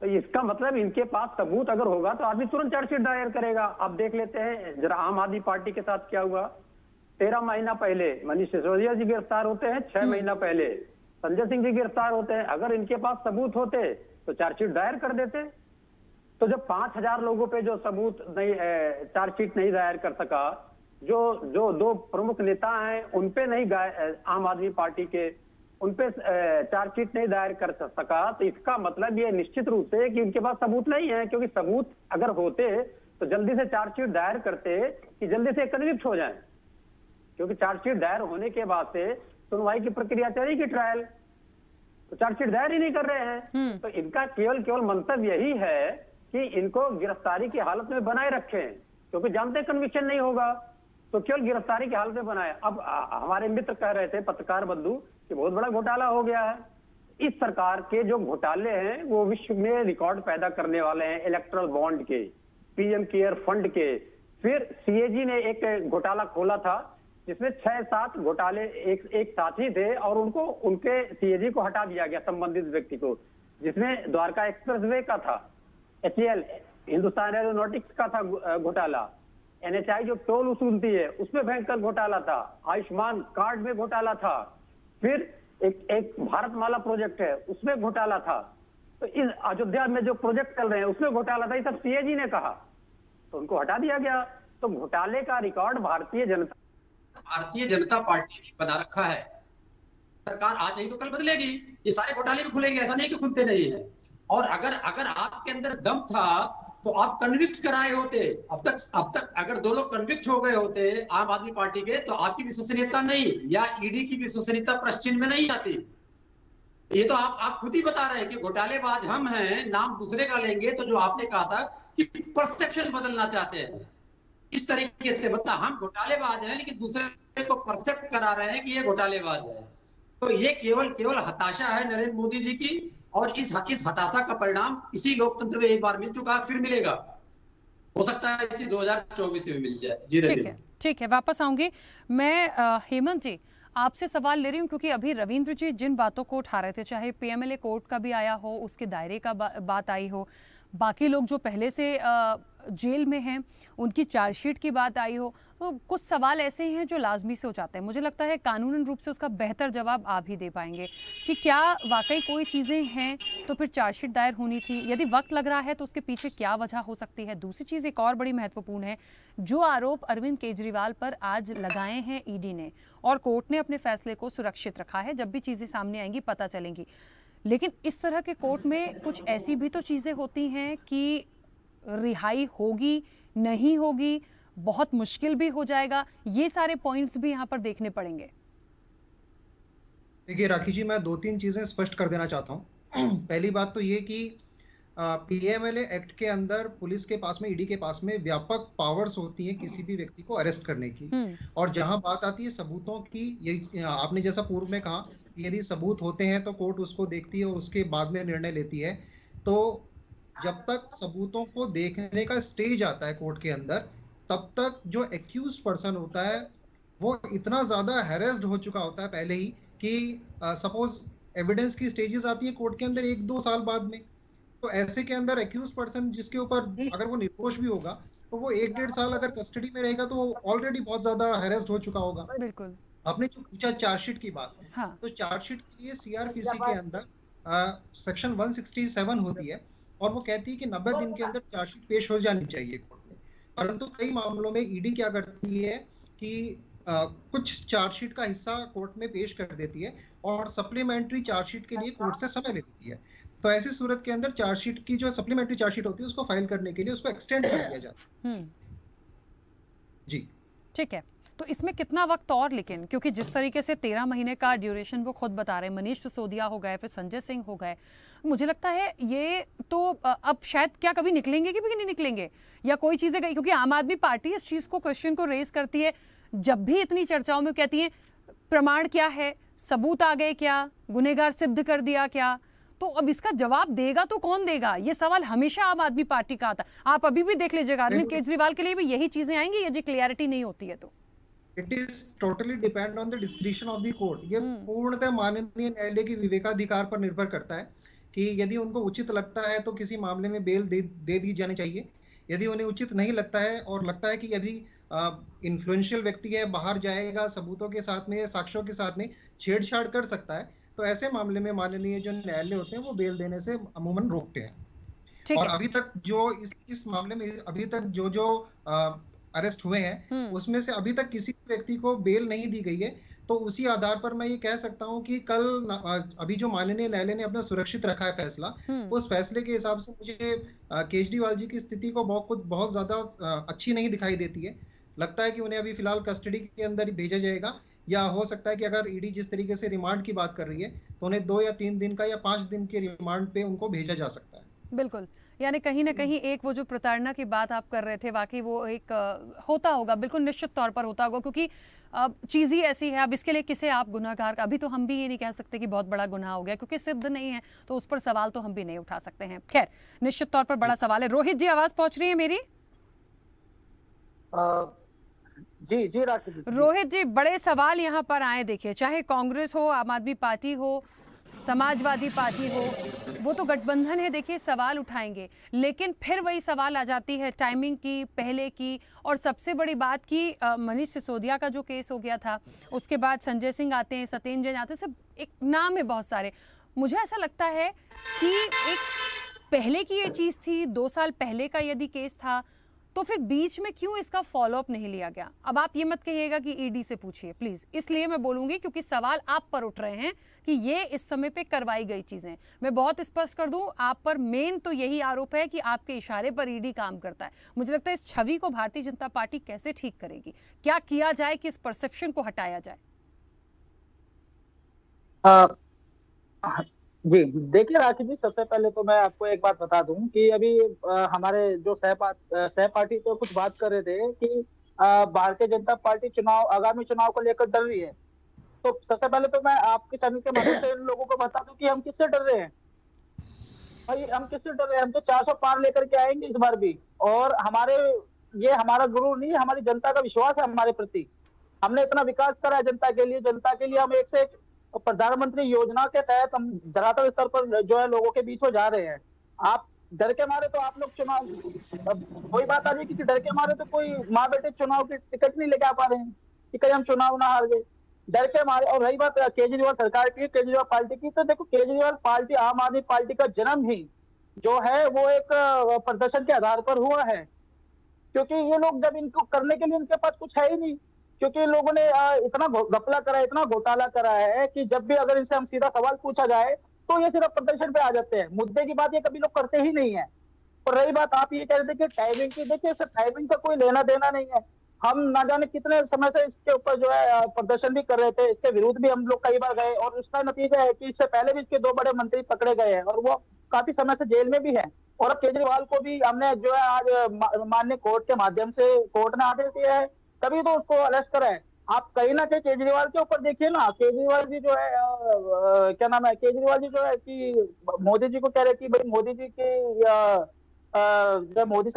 तो इसका मतलब इनके पास सबूत अगर होगा तो आदमी तुरंत चार्जशीट दायर करेगा। आप देख लेते हैं जरा आम आदमी पार्टी के साथ क्या हुआ। 13 महीना पहले मनीष सिसोदिया जी गिरफ्तार होते हैं, 6 महीना पहले संजय सिंह जी गिरफ्तार होते हैं। अगर इनके पास सबूत होते तो चार्जशीट दायर कर देते। तो जब 5000 लोगों पे जो सबूत नहीं, चार्जशीट नहीं दायर कर सका, जो 2 प्रमुख नेता हैं उनपे नहीं, आम आदमी पार्टी के उनपे चार्जशीट नहीं दायर कर सका, तो इसका मतलब ये निश्चित रूप से कि उनके पास सबूत नहीं है। क्योंकि सबूत अगर होते तो जल्दी से चार्जशीट दायर करते कि जल्दी से कन्विक्ट हो जाए। क्योंकि चार्जशीट दायर होने के बाद से सुनवाई की प्रक्रिया चलेगी, ट्रायल, तो चार्जशीट दायर ही नहीं कर रहे हैं। तो इनका केवल मंतव्य यही है कि इनको गिरफ्तारी की हालत में बनाए रखें, क्योंकि जानते कन्विक्शन नहीं होगा। तो केवल गिरफ्तारी के हाल में बनाया। अब हमारे मित्र कह रहे थे, पत्रकार बंधु, कि बहुत बड़ा घोटाला हो गया है। इस सरकार के जो घोटाले हैं वो विश्व में रिकॉर्ड पैदा करने वाले हैं। इलेक्ट्रल बॉन्ड के, पीएम केयर फंड के, फिर सीएजी ने एक घोटाला खोला था जिसमें 6-7 घोटाले एक साथी थे और उनके सीएजी को हटा दिया गया, संबंधित व्यक्ति को, जिसमें द्वारका एक्सप्रेसवे का था, HAL हिंदुस्तान एरोनॉटिक्स का था घोटाला, NHAI जो टोल वसूलती है उसमें भयंकर घोटाला था, आयुष्मान कार्ड में घोटाला था, फिर एक भारतमाला प्रोजेक्ट है उसमें घोटाला था, तो इस अयोध्या में जो प्रोजेक्ट चल रहे हैं उसमें घोटाला था। ये सब सीएजी ने कहा तो उनको हटा दिया गया। तो घोटाले का रिकॉर्ड भारतीय जनता पार्टी ने बना रखा है। सरकार आज नहीं तो कल बदलेगी, ये सारे घोटाले भी खुलेंगे, ऐसा नहीं कि खुलते नहीं है। और अगर आपके अंदर दम था तो आप कन्विक्ट कराए होते। अब तक अगर 2 लोग कन्विक्ट हो गए होते आम आदमी पार्टी के, तो आपकी विश्वसनीयता नहीं या ईडी की विश्वसनीयता प्रश्न में नहीं आती। ये तो आप खुद ही बता रहे हैं कि घोटालेबाज हम हैं, नाम दूसरे का लेंगे। तो जो आपने कहा था कि परसेप्शन बदलना चाहते हैं, इस तरीके से बता, हम घोटालेबाज हैं लेकिन दूसरे को परसेप्ट करा रहे हैं कि ये घोटालेबाज है। तो ये केवल हताशा है नरेंद्र मोदी जी की, और इस हताशा का परिणाम इसी लोकतंत्र में एक बार मिल चुका है, फिर मिलेगा। हो सकता है इसी 2024 में मिल जाए। ठीक है, वापस आऊंगी मैं। हेमंत जी, आपसे सवाल ले रही हूँ क्योंकि अभी रविंद्र जी जिन बातों को उठा रहे थे, चाहे पीएमएलए कोर्ट का भी आया हो, उसके दायरे का बात आई हो, बाकी लोग जो पहले से जेल में हैं उनकी चार्जशीट की बात आई हो, तो कुछ सवाल ऐसे हैं जो लाजमी से हो जाते हैं। मुझे लगता है कानूनन रूप से उसका बेहतर जवाब आप ही दे पाएंगे कि क्या वाकई कोई चीज़ें हैं तो फिर चार्जशीट दायर होनी थी, यदि वक्त लग रहा है तो उसके पीछे क्या वजह हो सकती है। दूसरी चीज़ एक और बड़ी महत्वपूर्ण है, जो आरोप अरविंद केजरीवाल पर आज लगाए हैं ईडी ने, और कोर्ट ने अपने फैसले को सुरक्षित रखा है, जब भी चीज़ें सामने आएंगी पता चलेंगी। लेकिन इस तरह के कोर्ट में कुछ ऐसी भी तो चीज़ें होती हैं कि रिहाई होगी नहीं होगी, बहुत मुश्किल भी हो जाएगा, ये सारे पॉइंट्स भी यहाँ पर देखने पड़ेंगे। देखिए राखी जी, मैं 2-3 चीजें स्पष्ट कर देना चाहता हूँ। पहली बात तो ये कि पीएमएलए एक्ट के अंदर पुलिस के पास में, ईडी के पास में व्यापक पावर्स होती हैं किसी भी व्यक्ति को अरेस्ट करने की। और जहां बात आती है सबूतों की, ये आपने जैसा पूर्व में कहा, यदि सबूत होते हैं तो कोर्ट उसको देखती है और उसके बाद में निर्णय लेती है। तो जब तक सबूतों को देखने का स्टेज आता है कोर्ट के अंदर, तब तक जो एक्यूज्ड पर्सन होता है वो इतना ज्यादा हैरेस्ड हो चुका होता है पहले ही कि सपोज एविडेंस की स्टेजेस आती है कोर्ट के अंदर 1-2 साल बाद में, तो ऐसे के अंदर एक्यूज्ड पर्सन जिसके ऊपर अगर वो निर्दोष भी होगा तो वो 1-1.5 साल अगर कस्टडी में रहेगा तो वो ऑलरेडी बहुत ज्यादा हैरेस्ड हो चुका होगा। बिल्कुल। आपने जो पूछा चार्जशीट की बात, हाँ। तो चार्जशीट के लिए सीआरपीसी के अंदर सेक्शन 167 होती है और वो कहती है कि 90 दिन के अंदर चार्जशीट पेश हो जानी चाहिए कोर्ट में। परंतु कई मामलों में ईडी क्या करती है कि कुछ चार्जशीट का हिस्सा कोर्ट में पेश कर देती है और सप्लीमेंट्री चार्जशीट के लिए कोर्ट से समय ले लेती है। तो ऐसी सूरत के अंदर चार्जशीट की जो सप्लीमेंट्री चार्जशीट होती है उसको फाइल करने के लिए उसको एक्सटेंड कर दिया जाता है। जी ठीक है, तो इसमें कितना वक्त और, लेकिन क्योंकि जिस तरीके से 13 महीने का ड्यूरेशन वो खुद बता रहे हैं, मनीष सिसोदिया हो गए, फिर संजय सिंह हो गए, मुझे लगता है ये तो अब शायद क्या कभी निकलेंगे कि भी नहीं निकलेंगे, या कोई चीज़ें, क्योंकि आम आदमी पार्टी इस चीज़ को, क्वेश्चन को रेज करती है जब भी इतनी चर्चाओं में, कहती है प्रमाण क्या है, सबूत आ गए क्या, गुनहगार सिद्ध कर दिया क्या, तो अब इसका जवाब देगा तो कौन देगा, ये सवाल हमेशा आम आदमी पार्टी का आता है। आप अभी भी देख लीजिएगा, अरविंद केजरीवाल के लिए भी यही चीजें आएंगी यदि क्लियरिटी नहीं होती है तो। It is totally depend on the description of the court. ये पूर्णतः माननीय न्यायालय की विवेकाधिकार पर निर्भर करता है कि यदि उनको उचित लगता है तो किसी मामले में बेल दे दी जानी चाहिए। यदि उन्हें उचित नहीं लगता है और लगता है कि यदि इन्फ्लुएंशियल व्यक्ति है, बाहर जाएगा, सबूतों के साथ में, साक्ष्यों के साथ में छेड़छाड़ कर सकता है, तो ऐसे मामले में माननीय जो न्यायालय होते हैं वो बेल देने से अमूमन रोकते हैं। और अभी तक जो इस मामले में अभी तक जो अरेस्ट हुए हैं उसमें से अभी तक किसी व्यक्ति को बेल नहीं दी गई है। तो उसी आधार पर मैं ये कह सकता हूं कि कल अभी जो माननीय न्यायालय ने अपना सुरक्षित रखा है फैसला, उस फैसले के हिसाब से मुझे केजरीवाल जी की स्थिति को बहुत ज्यादा अच्छी नहीं दिखाई देती है। लगता है कि उन्हें अभी फिलहाल कस्टडी के अंदर ही भेजा जाएगा, या हो सकता है कि अगर ईडी जिस तरीके से रिमांड की बात कर रही है तो उन्हें 2 या 3 दिन का या 5 दिन के रिमांड पे उनको भेजा जा सकता है। बिल्कुल, यानी कहीं ना कहीं एक वो जो प्रताड़ना की बात आप कर रहे थे, वाकई वो एक होता होगा, बिल्कुल निश्चित तौर पर होता होगा, क्योंकि अब चीज़ ही ऐसी है। अब इसके लिए किसे आप गुनाहगार, अभी तो हम भी ये नहीं कह सकते कि बहुत बड़ा गुनाह हो गया, क्योंकि सिद्ध नहीं है, तो उस पर सवाल तो हम भी नहीं उठा सकते हैं। खैर, निश्चित तौर पर बड़ा सवाल है। रोहित जी, आवाज पहुंच रही है मेरी? जी जी राकेश जी। रोहित जी, बड़े सवाल यहाँ पर आए। देखिए, चाहे कांग्रेस हो, आम आदमी पार्टी हो, समाजवादी पार्टी हो, वो तो गठबंधन है, देखिए सवाल उठाएंगे, लेकिन फिर वही सवाल आ जाती है टाइमिंग की, पहले की, और सबसे बड़ी बात की मनीष सिसोदिया का जो केस हो गया था, उसके बाद संजय सिंह आते हैं, सत्येंद्र जैन आते हैं, सब एक नाम है बहुत सारे। मुझे ऐसा लगता है कि एक पहले की ये चीज़ थी, 2 साल पहले का यदि केस था, तो फिर बीच में क्यों इसका फॉलोअप नहीं लिया गया? अब आप ये मत कहिएगा कि ईडी से पूछिए प्लीज, इसलिए मैं बोलूंगी क्योंकि सवाल आप पर उठ रहे हैं कि ये इस समय पे करवाई गई चीजें। मैं बहुत स्पष्ट कर दूं, आप पर मेन तो यही आरोप है कि आपके इशारे पर ईडी काम करता है। मुझे लगता है इस छवि को भारतीय जनता पार्टी कैसे ठीक करेगी, क्या किया जाए कि इस परसेप्शन को हटाया जाए? जी देखिए राकेश जी, सबसे पहले तो मैं आपको एक बात बता दूं कि अभी हमारे जो सहपाठी तो कुछ बात कर रहे थे कि भारतीय जनता पार्टी आगामी चुनाव को लेकर डर रही है। तो सबसे पहले तो मैं आपके चैनल के माध्यम से इन लोगों को बता दूं कि हम किससे डर रहे हैं। भाई हम किससे डर रहे हैं? हम तो 400 पार लेकर के आएंगे इस बार भी, और ये हमारा गुरु नहीं, हमारी जनता का विश्वास है हमारे प्रति। हमने इतना विकास करा है जनता के लिए हम एक से एक प्रधानमंत्री योजना के तहत हम धरातल स्तर पर जो है लोगों के बीच में जा रहे हैं। आप डर के मारे तो आप लोग चुनाव, वही बात आ रही है कि डर के मारे तो कोई माँ बेटे चुनाव की टिकट नहीं लेके आ पा रहे हैं कि कहीं हम चुनाव ना हार गए, डर के मारे। और रही बात केजरीवाल सरकार की, केजरीवाल पार्टी की, तो देखो केजरीवाल पार्टी, आम आदमी पार्टी का जन्म ही जो है वो एक प्रदर्शन के आधार पर हुआ है, क्योंकि ये लोग जब इनको करने के लिए इनके पास कुछ है ही नहीं, क्योंकि लोगों ने इतना घपला करा है, इतना घोटाला करा है कि जब भी अगर इनसे हम सीधा सवाल पूछा जाए तो ये सिर्फ प्रदर्शन पे आ जाते हैं, मुद्दे की बात ये कभी लोग करते ही नहीं है। और रही बात आप ये कह रहे थे कि टाइमिंग की, देखिए सर टाइमिंग का कोई लेना देना नहीं है। हम ना जाने कितने समय से इसके ऊपर जो है प्रदर्शन भी कर रहे थे, इसके विरुद्ध भी हम लोग कई बार गए, और इसका नतीजा है कि इससे पहले भी इसके 2 बड़े मंत्री पकड़े गए हैं और वो काफी समय से जेल में भी है। और अब केजरीवाल को भी हमने जो है आज माननीय कोर्ट के माध्यम से कोर्ट ने आदेश दिया है, तभी तो उसको अरेस्ट करा है। आप कहीं ना कहीं केजरीवाल के ऊपर देखिए ना, केजरीवाल जी जो है क्या नाम है, केजरीवाल जी जो है कि मोदी जी को कह रहे कि भाई मोदी जी की जब मोदी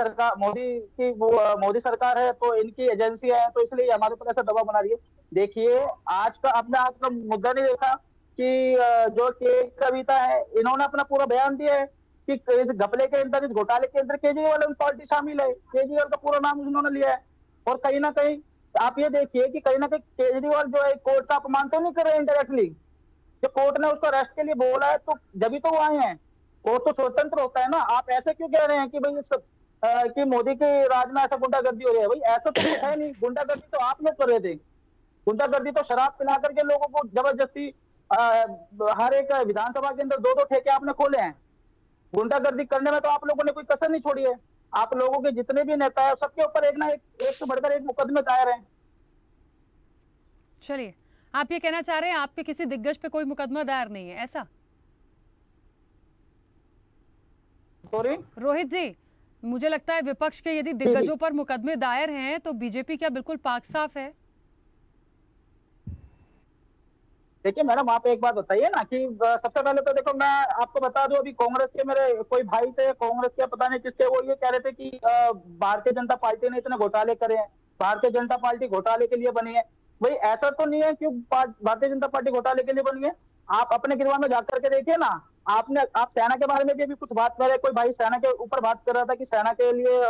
सरकार है तो इनकी एजेंसी है, तो इसलिए हमारे ऊपर ऐसा दबाव बना रही है। देखिए आज का मुद्दा नहीं देखा कि जो कविता है, इन्होंने अपना पूरा बयान दिया है कि इस घपले के अंदर, इस घोटाले के अंदर केजरीवाल पार्टी शामिल है, केजरीवाल का पूरा नाम उन्होंने लिया है। और कहीं ना कहीं आप ये देखिए कि कहीं ना कहीं केजरीवाल जो है कोर्ट का अपमान तो नहीं कर रहे इनडायरेक्टली, जो कोर्ट ने उसको अरेस्ट के लिए बोला है तो जब तो वो आए हैं, कोर्ट तो स्वतंत्र होता है ना। आप ऐसे क्यों कह रहे हैं कि भाई कि मोदी के राज में ऐसा गुंडागर्दी हो रही है? भाई ऐसा तो कुछ है नहीं, गुंडागर्दी तो आप लोग कर रहे थे। गुंडागर्दी तो शराब पिला करके लोगों को जबरदस्ती हर एक विधानसभा के अंदर 2-2 ठेके आपने खोले हैं। गुंडागर्दी करने में तो आप लोगों ने कोई कसर नहीं छोड़ी है। आप लोगों के जितने भी नेता है सबके ऊपर एक ना एक से बढ़कर एक मुकदमे दायर हैं। चलिए, आप ये कहना चाह रहे हैं आपके किसी दिग्गज पे कोई मुकदमा दायर नहीं है, ऐसा? सॉरी रोहित जी, मुझे लगता है विपक्ष के यदि दिग्गजों पर मुकदमे दायर हैं तो बीजेपी क्या बिल्कुल पाक साफ है? देखिए मैडम, आप एक बात बताइए ना कि सबसे पहले तो देखो मैं आपको बता दूं, अभी कांग्रेस के मेरे कोई भाई थे, कांग्रेस के पता नहीं किसके, वो ये कह रहे थे कि भारतीय जनता पार्टी ने इतने घोटाले करे हैं, भारतीय जनता पार्टी घोटाले के लिए बनी है। भाई ऐसा तो नहीं है कि भारतीय जनता पार्टी घोटाले के लिए बनी है। आप अपने गिरवा में जाकर के देखिए ना, आप सेना के बारे में भी कुछ बात कर रहे, कोई भाई सेना के ऊपर बात कर रहा था कि सेना के लिए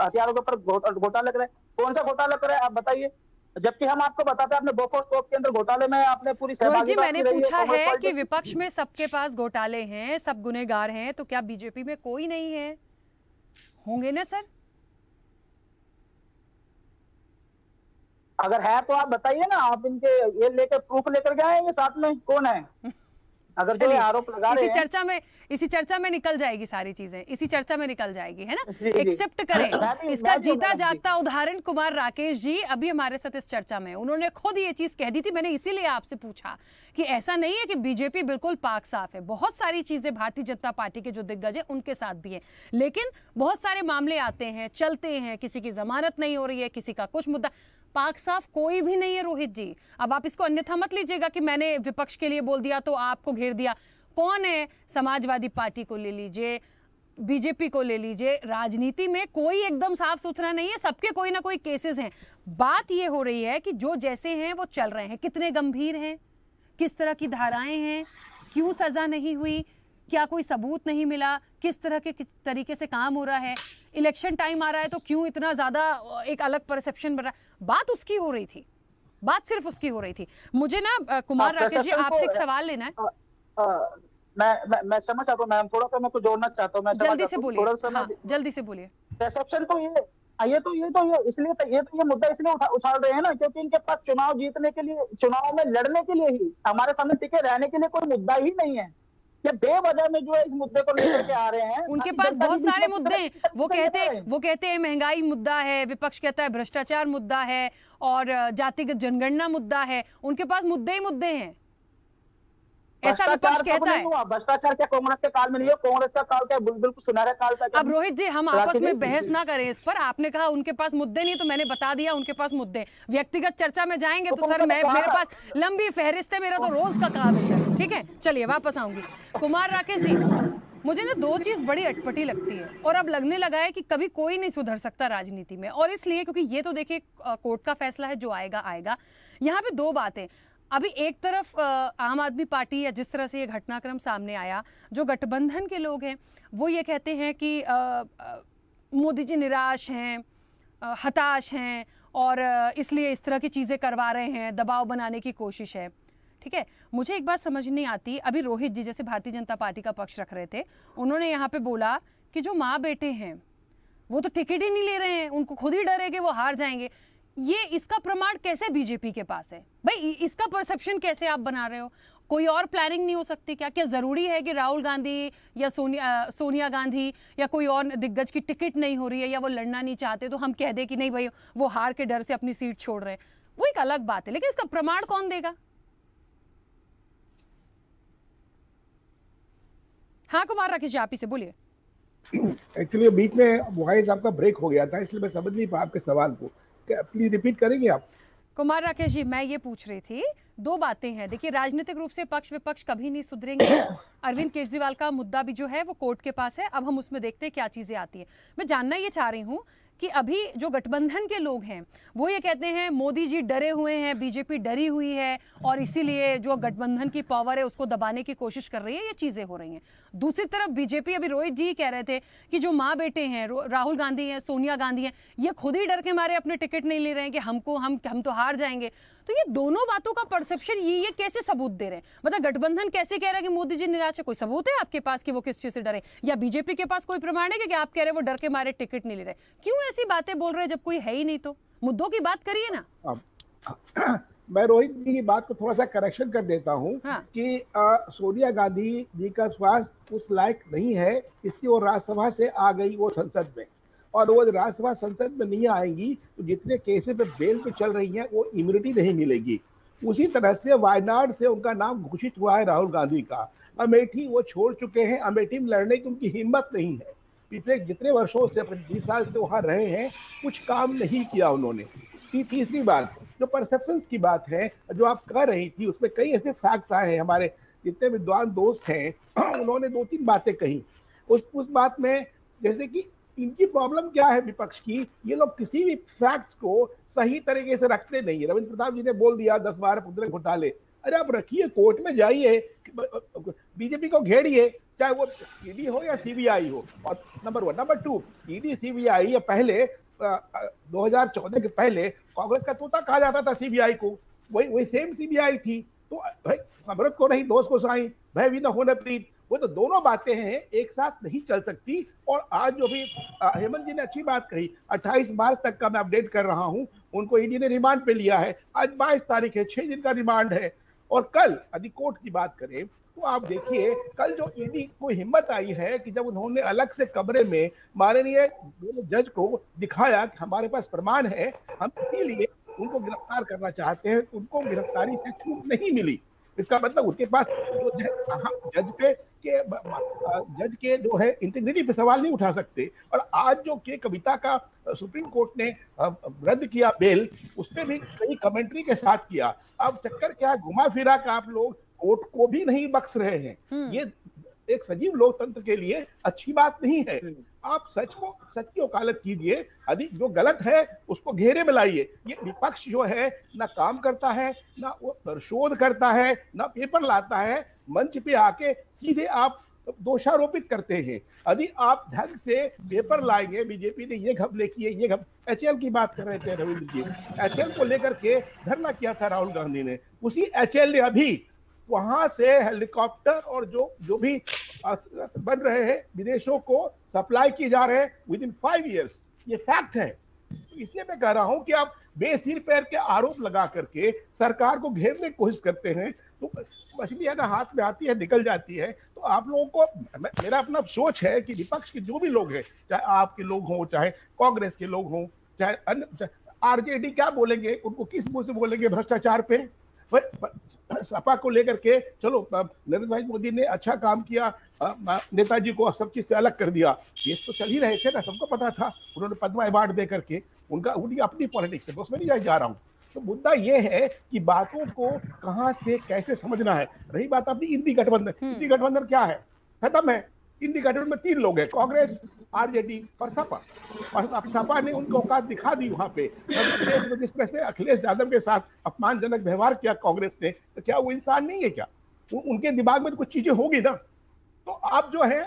हथियारों के ऊपर घोटाला करे। कौन सा घोटाला करे आप बताइए? जबकि हम आपको बताते हैं आपने बोफोर्स तोप के अंदर घोटाले में आपने पूरी रोहित जी, मैंने पूछा है कि विपक्ष में सबके पास घोटाले हैं, सब गुनहगार हैं, तो क्या बीजेपी में कोई नहीं है? होंगे ना सर? अगर है तो आप बताइए ना, आप इनके ये लेकर प्रूफ लेकर के आएंगे साथ में, कौन है? अगर जो आरोप लगा रहे हैं इसी चर्चा में निकल जाएगी सारी चीजें, इसी चर्चा में निकल जाएगी, है ना। एक्सेप्ट करें इसका जीता जागता उदाहरण कुमार राकेश जी अभी हमारे साथ इस चर्चा में, उन्होंने खुद ये चीज कह दी थी। मैंने इसीलिए आपसे पूछा कि ऐसा नहीं है कि बीजेपी बिल्कुल पाक साफ है, बहुत सारी चीजें भारतीय जनता पार्टी के जो दिग्गज है उनके साथ भी है, लेकिन बहुत सारे मामले आते हैं चलते हैं, किसी की जमानत नहीं हो रही है, किसी का कुछ मुद्दा, पाक साफ कोई भी नहीं है रोहित जी। अब आप इसको अन्यथा मत लीजिएगा कि मैंने विपक्ष के लिए बोल दिया तो आपको घेर दिया। कौन है, समाजवादी पार्टी को ले लीजिए, बीजेपी को ले लीजिए, राजनीति में कोई एकदम साफ सुथरा नहीं है, सबके कोई ना कोई केसेस हैं। बात ये हो रही है कि जो जैसे हैं वो चल रहे हैं, कितने गंभीर हैं, किस तरह की धाराएं हैं, क्यों सजा नहीं हुई, क्या कोई सबूत नहीं मिला, किस तरह के किस तरीके से काम हो रहा है, इलेक्शन टाइम आ रहा है तो क्यों इतना ज्यादा एक अलग परसेप्शन बन रहा है। बात उसकी हो रही थी, बात सिर्फ उसकी हो रही थी। मुझे ना कुमार राकेश जी आपसे एक सवाल लेना है। मैं समझ चाहता हूँ मैम, थोड़ा सा मैं कुछ जोड़ना चाहता हूँ। जल्दी से बोलिए, जल्दी से बोलिए। परसेप्शन तो ये इसलिए ये मुद्दा इसलिए उछाल रहे हैं ना, क्योंकि इनके पास चुनाव जीतने के लिए, चुनाव में लड़ने के लिए ही, हमारे सामने टिके रहने के लिए कोई मुद्दा ही नहीं है। ये बेवजह में जो है इस मुद्दे को लेकर के आ रहे हैं। उनके पास बहुत सारे मुद्दे हैं, वो कहते हैं महंगाई मुद्दा है, विपक्ष कहता है भ्रष्टाचार मुद्दा है और जातिगत जनगणना मुद्दा है, उनके पास मुद्दे ही मुद्दे हैं, ऐसा विपक्ष कहता है। भ्रष्टाचार क्या कांग्रेस के काल में नहीं है, कांग्रेस का काल क्या बिल्कुल सुनहरा काल था। अब रोहित जी हम आपस में बहस ना करें इस पर। आपने कहा उनके पास मुद्दे नहीं, तो मैंने बता दिया उनके पास मुद्दे। व्यक्तिगत चर्चा में जाएंगे तो सर मेरे पास लंबी फहरिस्त है, मेरा तो रोज का काम है सर। ठीक है, चलिए वापस आऊंगी। कुमार राकेश जी, मुझे ना दो चीज बड़ी अटपटी लगती है और अब लगने लगा है कि कभी कोई नहीं सुधर सकता राजनीति में, और इसलिए क्योंकि ये तो देखिए कोर्ट का फैसला है, जो आएगा आएगा। यहाँ पे दो बातें, अभी एक तरफ आम आदमी पार्टी या जिस तरह से ये घटनाक्रम सामने आया, जो गठबंधन के लोग हैं वो ये कहते हैं कि मोदी जी निराश हैं, हताश हैं और इसलिए इस तरह की चीज़ें करवा रहे हैं, दबाव बनाने की कोशिश है। ठीक है, मुझे एक बात समझ नहीं आती, अभी रोहित जी जैसे भारतीय जनता पार्टी का पक्ष रख रहे थे, उन्होंने यहाँ पे बोला कि जो माँ बेटे हैं वो तो टिकट ही नहीं ले रहे हैं, उनको खुद ही डर है कि वो हार जाएंगे। ये इसका प्रमाण कैसे बीजेपी के पास है भाई? इसका परसेप्शन कैसे आप बना रहे हो? कोई और प्लानिंग नहीं हो सकती क्या? क्या जरूरी है कि राहुल गांधी या सोनिया गांधी या कोई और दिग्गज की टिकट नहीं हो रही है या वो लड़ना नहीं चाहते तो हम कह दे कि नहीं भाई वो हार के डर से अपनी सीट छोड़ रहे हैं? वो एक अलग बात है, लेकिन इसका प्रमाण कौन देगा? हाँ कुमार राकेश जी, आप ही से बोलिए। एक्चुअली बीच में वॉइस आपका ब्रेक हो गया था, इसलिए मैं समझ नहीं पाया आपके सवाल को। प्लीज रिपीट करेंगे आप? कुमार राकेश जी, मैं ये पूछ रही थी, दो बातें हैं। देखिए, राजनीतिक रूप से पक्ष विपक्ष कभी नहीं सुधरेंगे। अरविंद केजरीवाल का मुद्दा भी जो है वो कोर्ट के पास है, अब हम उसमें देखते हैं क्या चीजें आती है। मैं जानना ये चाह रही हूँ कि अभी जो गठबंधन के लोग हैं वो ये कहते हैं मोदी जी डरे हुए हैं, बीजेपी डरी हुई है और इसीलिए जो गठबंधन की पावर है उसको दबाने की कोशिश कर रही है, ये चीजें हो रही हैं। दूसरी तरफ बीजेपी, अभी रोहित जी कह रहे थे कि जो माँ बेटे हैं, राहुल गांधी हैं, सोनिया गांधी हैं, ये खुद ही डर के मारे अपने टिकट नहीं ले रहे हैं कि हम तो हार जाएंगे। तो ये दोनों बातों का परसेप्शन ये कैसे सबूत दे रहे हैं? मतलब गठबंधन कैसे कह रहा है कि मोदी जी निराश है? कोई सबूत है आपके पास कि वो किस चीज से डरे? या बीजेपी के पास कोई प्रमाण है कि आप कह रहे हैं वो डर के मारे टिकट नहीं ले रहे? क्यों ऐसी बातें बोल रहे हैं जब कोई है ही नहीं? तो मुद्दों की बात करिए ना। मैं रोहित जी की बात को थोड़ा सा करेक्शन कर देता हूं। हाँ। कि सोनिया गांधी जी का स्वास्थ्य उस लायक नहीं है, इसलिए वो राज्यसभा से आ गई वो संसद में, और वो राज्यसभा संसद में नहीं आएंगी तो जितने केसेस पे बेल पे चल रही हैं वो इम्यूनिटी नहीं मिलेगी। उसी तरह से वायनाड से उनका नाम घोषित हुआ है राहुल गांधी का। अमेठी वो छोड़ चुके हैं, अमेठी में लड़ने की उनकी हिम्मत नहीं है। पिछले जितने वर्षों से 20 साल से वहां रहे हैं, कुछ काम नहीं किया उन्होंने। तीसरी बात, जो परसेप्शंस की बात है जो आप कह रही थी, उसमें कई ऐसे फैक्ट्स आए हैं। हमारे जितने विद्वान दोस्त हैं उन्होंने 2-3 बातें कही। उस बात में जैसे कि इनकी प्रॉब्लम क्या है विपक्ष की, ये लोग किसी भी फैक्ट्स को सही तरीके से रखते नहीं। रविंद्र प्रताप जी ने बोल दिया 10-12 पुतले घोटाले, अरे आप रखिए, कोर्ट में जाइए, बीजेपी को घेरिए, चाहे वो ईडी हो या सीबीआई हो। और नंबर 1, नंबर 2, ईडी सीबीआई या पहले 2014 के पहले कांग्रेस का तोता कहा जाता था सीबीआई को, वही सेम सीबीआई थी। तो भाई अमृत को नहीं दोस्त को साईं, भय भी न होने प्रीत, वो तो दोनों बातें हैं, एक साथ नहीं चल सकती। और आज जो भी हेमंत जी ने अच्छी बात कही, 28 मार्च तक का मैं अपडेट कर रहा हूं, उनको ईडी ने रिमांड पे लिया है। आज 22 तारीख है, 6 दिन का रिमांड है। और कल यदि कोर्ट की बात करें तो आप देखिए कल जो ईडी को हिम्मत आई है कि जब उन्होंने अलग से कमरे में माननीय जज को दिखाया कि हमारे पास प्रमाण है, हम इसीलिए उनको गिरफ्तार करना चाहते हैं, उनको गिरफ्तारी से छूट नहीं मिली। इसका मतलब उनके पास जो जज के जो है इंटीग्रिटी पे सवाल नहीं उठा सकते। और आज जो के कविता का सुप्रीम कोर्ट ने रद्द किया बेल, उसपे भी कई कमेंट्री के साथ किया। अब चक्कर क्या है, घुमा फिरा का आप लोग कोर्ट को भी नहीं बख्श रहे हैं। ये एक सजीव लोकतंत्र के लिए अच्छी बात नहीं है। आप सच की वकालत कीजिए, यदि जो गलत है उसको घेरे में लाइए। ये विपक्ष जो है ना काम करता है, ना वो शोध करता है, ना पेपर लाता है, मंच पे आके सीधे आप दोषारोपित करते हैं। यदि आप ढंग से पेपर लाएंगे, बीजेपी ने ये घपले किए, ये एचएल की बात कर रहे थे रविंद्र जी, एचएल को लेकर के धरना किया था राहुल गांधी ने, उसी एचएल ने अभी वहां से हेलीकॉप्टर और जो भी बन रहे हैं विदेशों को सप्लाई किए जा रहे हैं विद इन 5 years। ये फैक्ट है। इसलिए मैं कह रहा हूं कि आप बेसिर पैर के आरोप लगा करके सरकार को घेरने की कोशिश करते हैं, तो मछली है ना हाथ में आती है निकल जाती है। तो आप लोगों को, मेरा अपना सोच है कि विपक्ष के जो भी लोग हैं, चाहे आपके लोग हों, चाहे कांग्रेस के लोग हों, चाहे अन्य आरजेडी, क्या बोलेंगे, उनको किस मुंह से बोलेंगे भ्रष्टाचार पे। सपा को लेकर के चलो नरेंद्र भाई मोदी ने अच्छा काम किया, नेताजी को सब चीज से अलग कर दिया, ये तो चल ही रहे थे ना, सबको पता था। उन्होंने पद्मा अवार्ड दे करके, उनकी अपनी पॉलिटिक्स है, उसमें नहीं जा रहा हूँ। तो मुद्दा ये है कि बातों को कहां से कैसे समझना है। रही बात अपनी इंडी गठबंधन, इंडी गठबंधन क्या है, खत्म है। इंडी गठबंधन में 3 लोग हैं, कांग्रेस, आरजेडी और सपा। और सपा ने उनको औकात दिखा दी वहां पे। जिस तरह से अखिलेश यादव के साथ अपमानजनक व्यवहार किया कांग्रेस ने, तो क्या वो इंसान नहीं है क्या? उनके दिमाग में तो कुछ चीजें होगी ना। तो आप जो है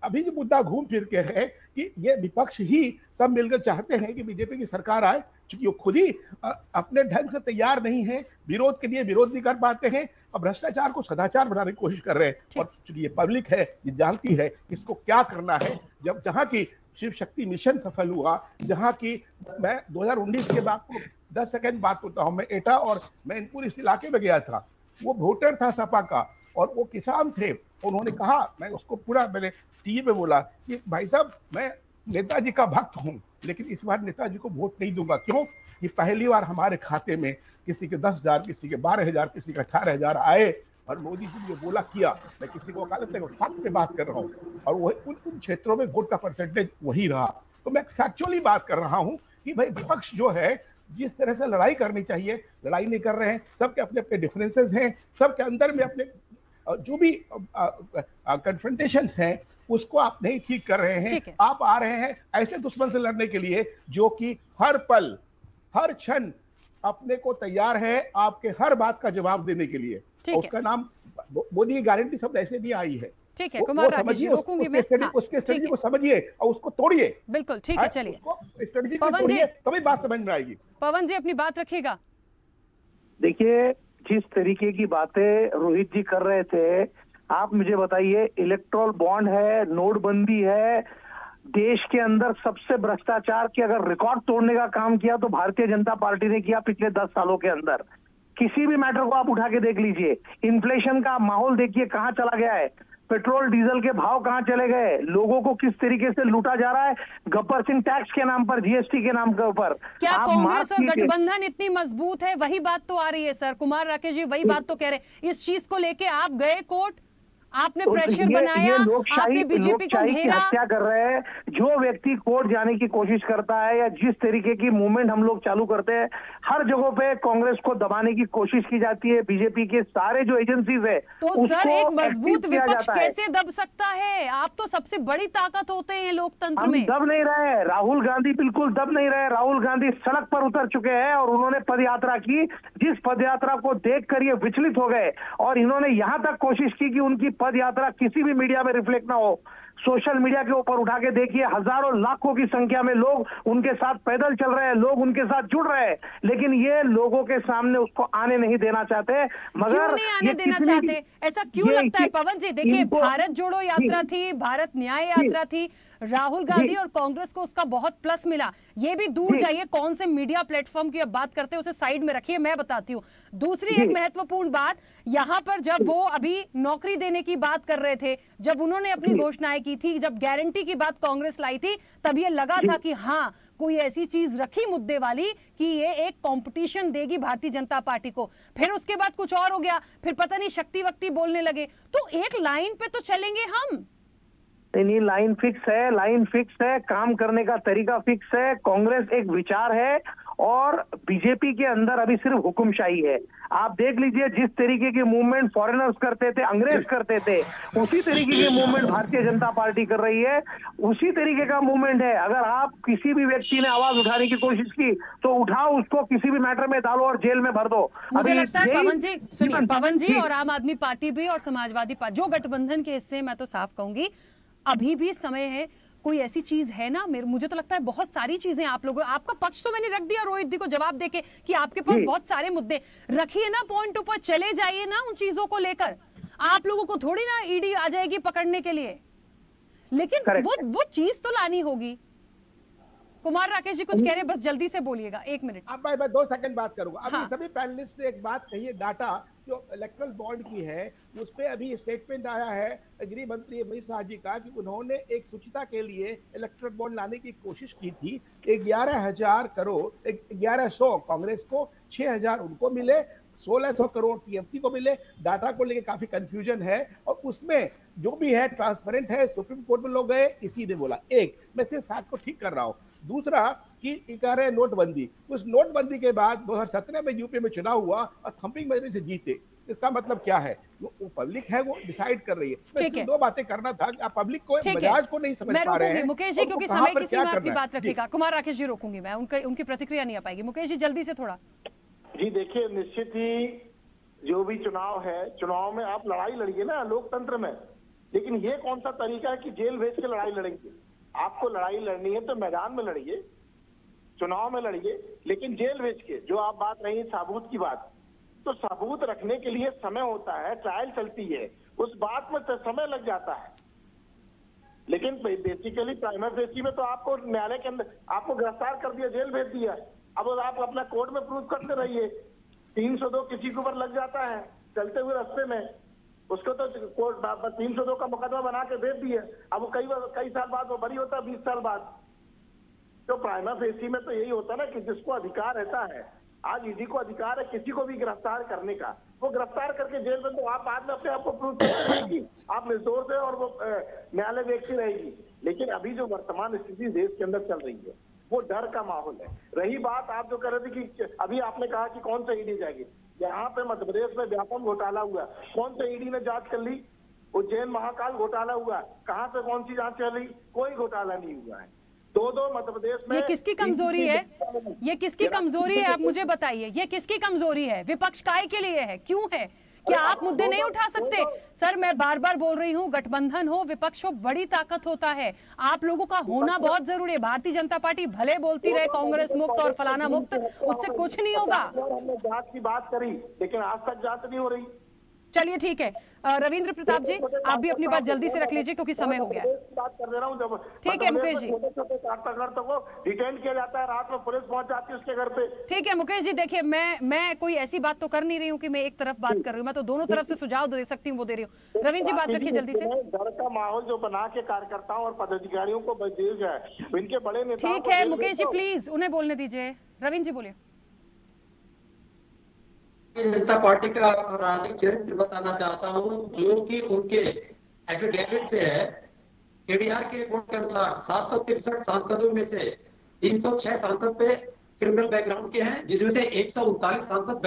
अभी जो मुद्दा घूम फिर के है कि ये विपक्ष ही सब मिलकर चाहते हैं कि बीजेपी की सरकार आए, क्योंकि वो खुद ही अपने ढंग से तैयार नहीं है, विरोध के लिए विरोध नहीं कर पाते हैं, और भ्रष्टाचार को सदाचार बनाने की कोशिश कर रहे हैं। और चूंकि ये पब्लिक है, ये जानती है इसको क्या करना है। जब जहां की शिव शक्ति मिशन सफल हुआ, जहां की मैं 2019 के बाद को 10 सेकंड बात करता हूं, मैं एटा और मैनपुर इस इलाके में गया था, वो वोटर था सपा का और वो किसान थे। उन्होंने कहा, मैं उसको पूरा मैंने टीवी पे बोला कि भाई साहब मैं नेताजी का भक्त हूं, लेकिन इस बार नेताजी को वोट नहीं दूंगा। क्यों? कि पहली बार हमारे खाते में किसी के 10,000, किसी के 12,000, किसी के 18,000 आए, और मोदी जी ने बोला किया। मैं किसी को वकालत नहीं, फैक्ट पे बात कर रहा हूँ, और वही उन क्षेत्रों में वोट का परसेंटेज वही रहा। तो मैं फैक्चुअली बात कर रहा हूँ कि भाई विपक्ष जो है जिस तरह से लड़ाई करनी चाहिए लड़ाई नहीं कर रहे हैं। सबके अपने अपने डिफरेंसेस हैं, सबके अंदर में अपने जो भी कन्फ्रंटेशंस हैं उसको आप नहीं ठीक कर रहे हैं। आप आ रहे हैं ऐसे दुश्मन से लड़ने के लिए जो कि हर पल हर क्षण अपने को तैयार है आपके हर बात का जवाब देने के लिए। उसका नाम मोदी की गारंटी शब्द ऐसे नहीं आई है। ठीक है कुमार राकेश जी, रोकूंगी मैं। उसके स्ट्रेटजी को समझिए और उसको तोड़िए। बिल्कुल ठीक है, चलिए स्ट्रेटजी को तोड़िए, तभी बात समझ में आएगी। पवन जी अपनी बात रखिएगा। देखिए जिस तरीके की बातें रोहित जी कर रहे थे, आप मुझे बताइए, इलेक्ट्रल बॉन्ड है, नोटबंदी है, देश के अंदर सबसे भ्रष्टाचार के अगर रिकॉर्ड तोड़ने का काम किया तो भारतीय जनता पार्टी ने किया पिछले 10 सालों के अंदर। किसी भी मैटर को आप उठा के देख लीजिए, इन्फ्लेशन का माहौल देखिए कहां चला गया है, पेट्रोल डीजल के भाव कहां चले गए, लोगों को किस तरीके से लूटा जा रहा है गब्बर सिंह टैक्स के नाम पर, जीएसटी के नाम के ऊपर। क्या कांग्रेस और गठबंधन इतनी मजबूत है? वही बात तो आ रही है सर, कुमार राकेश जी वही बात तो कह रहे हैं। इस चीज को लेके आप गए कोर्ट, आपने प्रेशर बनाया, आपने बीजेपी को घेरा। हत्या कर रहे हैं। जो व्यक्ति कोर्ट जाने की कोशिश करता है या जिस तरीके की मूवमेंट हम लोग चालू करते हैं, हर जगह पे कांग्रेस को दबाने की कोशिश की जाती है। बीजेपी के सारे जो एजेंसीज है, तो सर एक मजबूत विपक्ष कैसे दब सकता है? आप तो सबसे बड़ी ताकत होते हैं लोकतंत्र में। दब नहीं रहे, राहुल गांधी बिल्कुल दब नहीं रहे। राहुल गांधी सड़क पर उतर चुके हैं और उन्होंने पदयात्रा की, जिस पदयात्रा को देखकर ये विचलित हो गए और इन्होंने यहां तक कोशिश की कि उनकी पद यात्रा किसी भी मीडिया में रिफ्लेक्ट ना हो। सोशल मीडिया के ऊपर उठा के देखिए, हजारों लाखों की संख्या में लोग उनके साथ पैदल चल रहे हैं, लोग उनके साथ जुड़ रहे हैं, लेकिन ये लोगों के सामने उसको आने नहीं देना चाहते। मगर क्यों नहीं आने देना चाहते? ऐसा क्यों लगता है पवन जी? देखिए, भारत जोड़ो यात्रा थी, भारत न्याय यात्रा थी, राहुल गांधी और कांग्रेस को उसका बहुत प्लस मिला। ये भी दूर जाइए, कौन से मीडिया प्लेटफॉर्म की अब बात करते हैं उसे साइड में रखिए, मैं बताती हूँ। दूसरी एक महत्वपूर्ण बात, यहाँ पर जब वो अभी नौकरी देने की बात कर रहे थे, जब उन्होंने अपनी घोषणाएं की थी, जब गारंटी की बात कांग्रेस लाई थी, तब ये लगा था कि हाँ कोई ऐसी चीज रखी मुद्दे वाली कि ये एक कंपटीशन देगी भारतीय जनता पार्टी को। फिर उसके बाद कुछ और हो गया, फिर पता नहीं शक्ति वक्ति बोलने लगे। तो एक लाइन पे तो चलेंगे हम। नहीं, लाइन फिक्स है, लाइन फिक्स है, काम करने का तरीका फिक्स है। कांग्रेस एक विचार है और बीजेपी के अंदर अभी सिर्फ हुक्मशाही है। आप देख लीजिए, जिस तरीके की मूवमेंट फॉरेनर्स करते थे, अंग्रेज करते थे, उसी तरीके की मूवमेंट भारतीय जनता पार्टी कर रही है, उसी तरीके का मूवमेंट है। अगर आप किसी भी व्यक्ति ने आवाज उठाने की कोशिश की तो उठाओ उसको, किसी भी मैटर में डालो और जेल में भर दो। मुझे लगता है पवन जी, सुनिए, पवन जी और आम आदमी पार्टी भी और समाजवादी पार्टी जो गठबंधन के हिस्से, मैं तो साफ कहूंगी अभी भी समय है। कोई ऐसी चीज है ना, मुझे तो लगता है बहुत सारी चीजें आप लोगों, आपका पक्ष तो मैंने रख दिया रोहित जी को जवाब देके कि आपके पास बहुत सारे मुद्दे, रखिए ना पॉइंट ऊपर, चले जाइए ना उन चीजों को लेकर। आप लोगों को थोड़ी ना ईडी आ जाएगी पकड़ने के लिए, लेकिन वो चीज तो लानी होगी। कुमार राकेश जी कुछ कह रहे हैं, बस जल्दी से बोलिएगा, 1 मिनट। अब मैं 2 सेकंड बात करूंगा। अभी सभी पैनलिस्ट ने एक बात कही है, डाटा जो इलेक्ट्रल बॉन्ड की है उस पे अभी स्टेटमेंट आया है गृह मंत्री अमित शाह जी का कि उन्होंने एक शुचिता के लिए इलेक्ट्रल बॉन्ड लाने की कोशिश की थी। 11,000 करोड़, 1100 कांग्रेस को, 6,000 उनको मिले, 1,600 करोड़ टीएमसी को मिले। डाटा को लेके काफी कंफ्यूजन है और उसमें जो भी है ट्रांसपेरेंट है। सुप्रीम कोर्ट में लोग गए, इसी ने बोला। एक, मैं सिर्फ फैक्ट को ठीक कर रहा हूं। दूसरा कि कह रहे नोटबंदी, उस नोटबंदी के बाद 2017 में यूपी में चुनाव हुआ और थंपिंग मेजॉरिटी से जीते। इसका मतलब क्या है? वो पब्लिक है, वो डिसाइड कर रही है। मैं 2 बातें करना था, आप पब्लिक को, मजाज को नहीं समझ पा रहे हैं। मुकेश जी, क्योंकि समय की सीमा आपकी बात रखेगा। कुमार राकेश जी रोकूंगी मैं, उनकी प्रतिक्रिया नहीं आ पाएगी। मुकेश जी जल्दी से थोड़ा। जी देखिए, निश्चित ही जो भी चुनाव है, चुनाव में आप लड़ाई लड़िए ना लोकतंत्र में, लेकिन ये कौन सा तरीका है कि जेल भेज के लड़ाई लड़ेंगे? आपको लड़ाई लड़नी है तो मैदान में लड़िए, चुनाव में लड़िए, लेकिन जेल भेज के, जो आप बात रही साबूत की बात, तो सबूत रखने के लिए समय होता है, ट्रायल चलती है, उस बात में समय लग जाता है। लेकिन बेसिकली प्राइमरी फेसी में तो आपको न्यायालय के अंदर आपको गिरफ्तार कर दिया, जेल भेज दिया। अब आप अपना कोर्ट में प्रूफ करते रहिए। 302 किसी के ऊपर लग जाता है चलते हुए रास्ते में, उसको तो कोर्ट 302 का मुकदमा बना के भेज दिए। अब वो कई साल बाद वो बरी होता है, 20 साल बाद। तो प्राइमा फेसी में तो यही होता है ना कि जिसको अधिकार रहता है, आज ईडी को अधिकार है किसी को भी गिरफ्तार करने का, वो गिरफ्तार करके जेल में, तो आप बाद में अपने आप को प्रूव करते रहेगी, आप निर्दोष है और वो न्यायालय देखती रहेगी। लेकिन अभी जो वर्तमान स्थिति देश के अंदर चल रही है वो डर का माहौल है। रही बात आप जो कह रहे थे कि अभी आपने कहा कि कौन सा ईडी जाएगी, यहाँ पे मध्य प्रदेश में व्यापक घोटाला हुआ, कौन सा ईडी ने जांच कर ली? उज्जैन महाकाल घोटाला हुआ, कहाँ से कौन सी जांच चल रही? कोई घोटाला नहीं हुआ है। 2 मध्य प्रदेश में। ये किसकी कमजोरी है? ये किसकी कमजोरी है? आप मुझे बताइए, ये किसकी कमजोरी है? विपक्ष काय के लिए है? क्यों है? क्या आप मुद्दे नहीं उठा सकते? सर मैं बार बार बोल रही हूँ, गठबंधन हो, विपक्ष हो, बड़ी ताकत होता है। आप लोगों का होना बहुत जरूरी है। भारतीय जनता पार्टी भले बोलती रहे कांग्रेस मुक्त और फलाना मुक्त, उससे कुछ नहीं होगा। हमने जांच की बात करी, लेकिन आज तक जांच नहीं हो रही। चलिए ठीक है, रविंद्र प्रताप जी आप भी अपनी बात जल्दी से रख लीजिए क्योंकि समय हो गया है। बात कर दे रहा हूं, जब ठीक है मुकेश जी, छोटे कार्यकर्ता को डिटेन किया जाता है, रात में पुलिस पहुंच जाती है उसके घर पे। ठीक है मुकेश जी, देखिए मैं कोई ऐसी बात तो कर नहीं रही हूँ कि मैं एक तरफ बात कर रही हूँ, मैं तो दोनों तरफ से सुझाव दे सकती हूँ, वो दे रही हूँ। रविंद्र जी बात रखिए जल्दी से। डर का माहौल जो बना के कार्यकर्ताओं और पदाधिकारियों को बदल जाए, इनके बड़े नेता। ठीक है मुकेश जी प्लीज उन्हें बोलने दीजिए। रविंद्र जी बोलिए। जनता पार्टी का राजनीतिक चरित्र बताना चाहता हूँ, जो कि उनके एफिडेविट से है। एडीआर की रिपोर्ट के अनुसार 763 सांसदों में से 306 सांसद पे क्रिमिनल बैकग्राउंड के हैं, जिसमें से 139 सांसद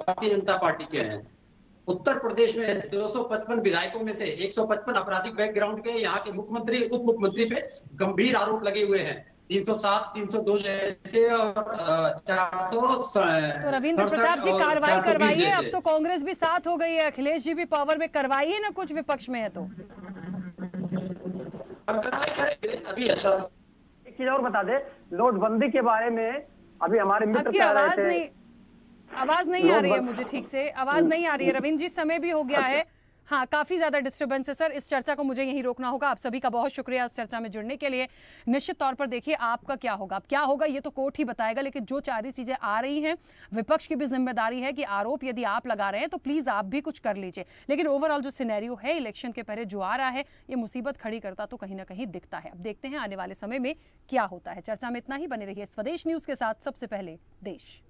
भारतीय जनता पार्टी के हैं। उत्तर प्रदेश में 255 विधायकों में से 155 आपराधिक बैकग्राउंड के, यहाँ के मुख्यमंत्री उप मुख्यमंत्री पे गंभीर आरोप लगे हुए हैं। 307, 302 जैसे और 400। तो रविंद्र प्रताप जी कार्रवाई करवाइए, अब तो कांग्रेस भी साथ हो गई है, अखिलेश जी भी पावर में, करवाइए ना कुछ, विपक्ष में है तो। हम करेंगे अभी। अच्छा एक चीज और बता दे, नोटबंदी के बारे में अभी हमारे मित्र कह रहे थे। आवाज नहीं आ रही है मुझे ठीक से, आवाज नहीं आ रही है रविंद्र जी, समय भी हो गया है। हाँ, काफी ज्यादा डिस्टर्बेंस है सर, इस चर्चा को मुझे यहीं रोकना होगा। आप सभी का बहुत शुक्रिया इस चर्चा में जुड़ने के लिए। निश्चित तौर पर देखिए आपका क्या होगा, क्या होगा ये तो कोर्ट ही बताएगा, लेकिन जो सारी चीजें आ रही हैं, विपक्ष की भी जिम्मेदारी है कि आरोप यदि आप लगा रहे हैं तो प्लीज आप भी कुछ कर लीजिए। लेकिन ओवरऑल जो सिनेरियो है इलेक्शन के पहले जो आ रहा है, ये मुसीबत खड़ी करता तो कहीं ना कहीं दिखता है। अब देखते हैं आने वाले समय में क्या होता है। चर्चा में इतना ही, बने रहिए स्वदेश न्यूज के साथ। सबसे पहले देश।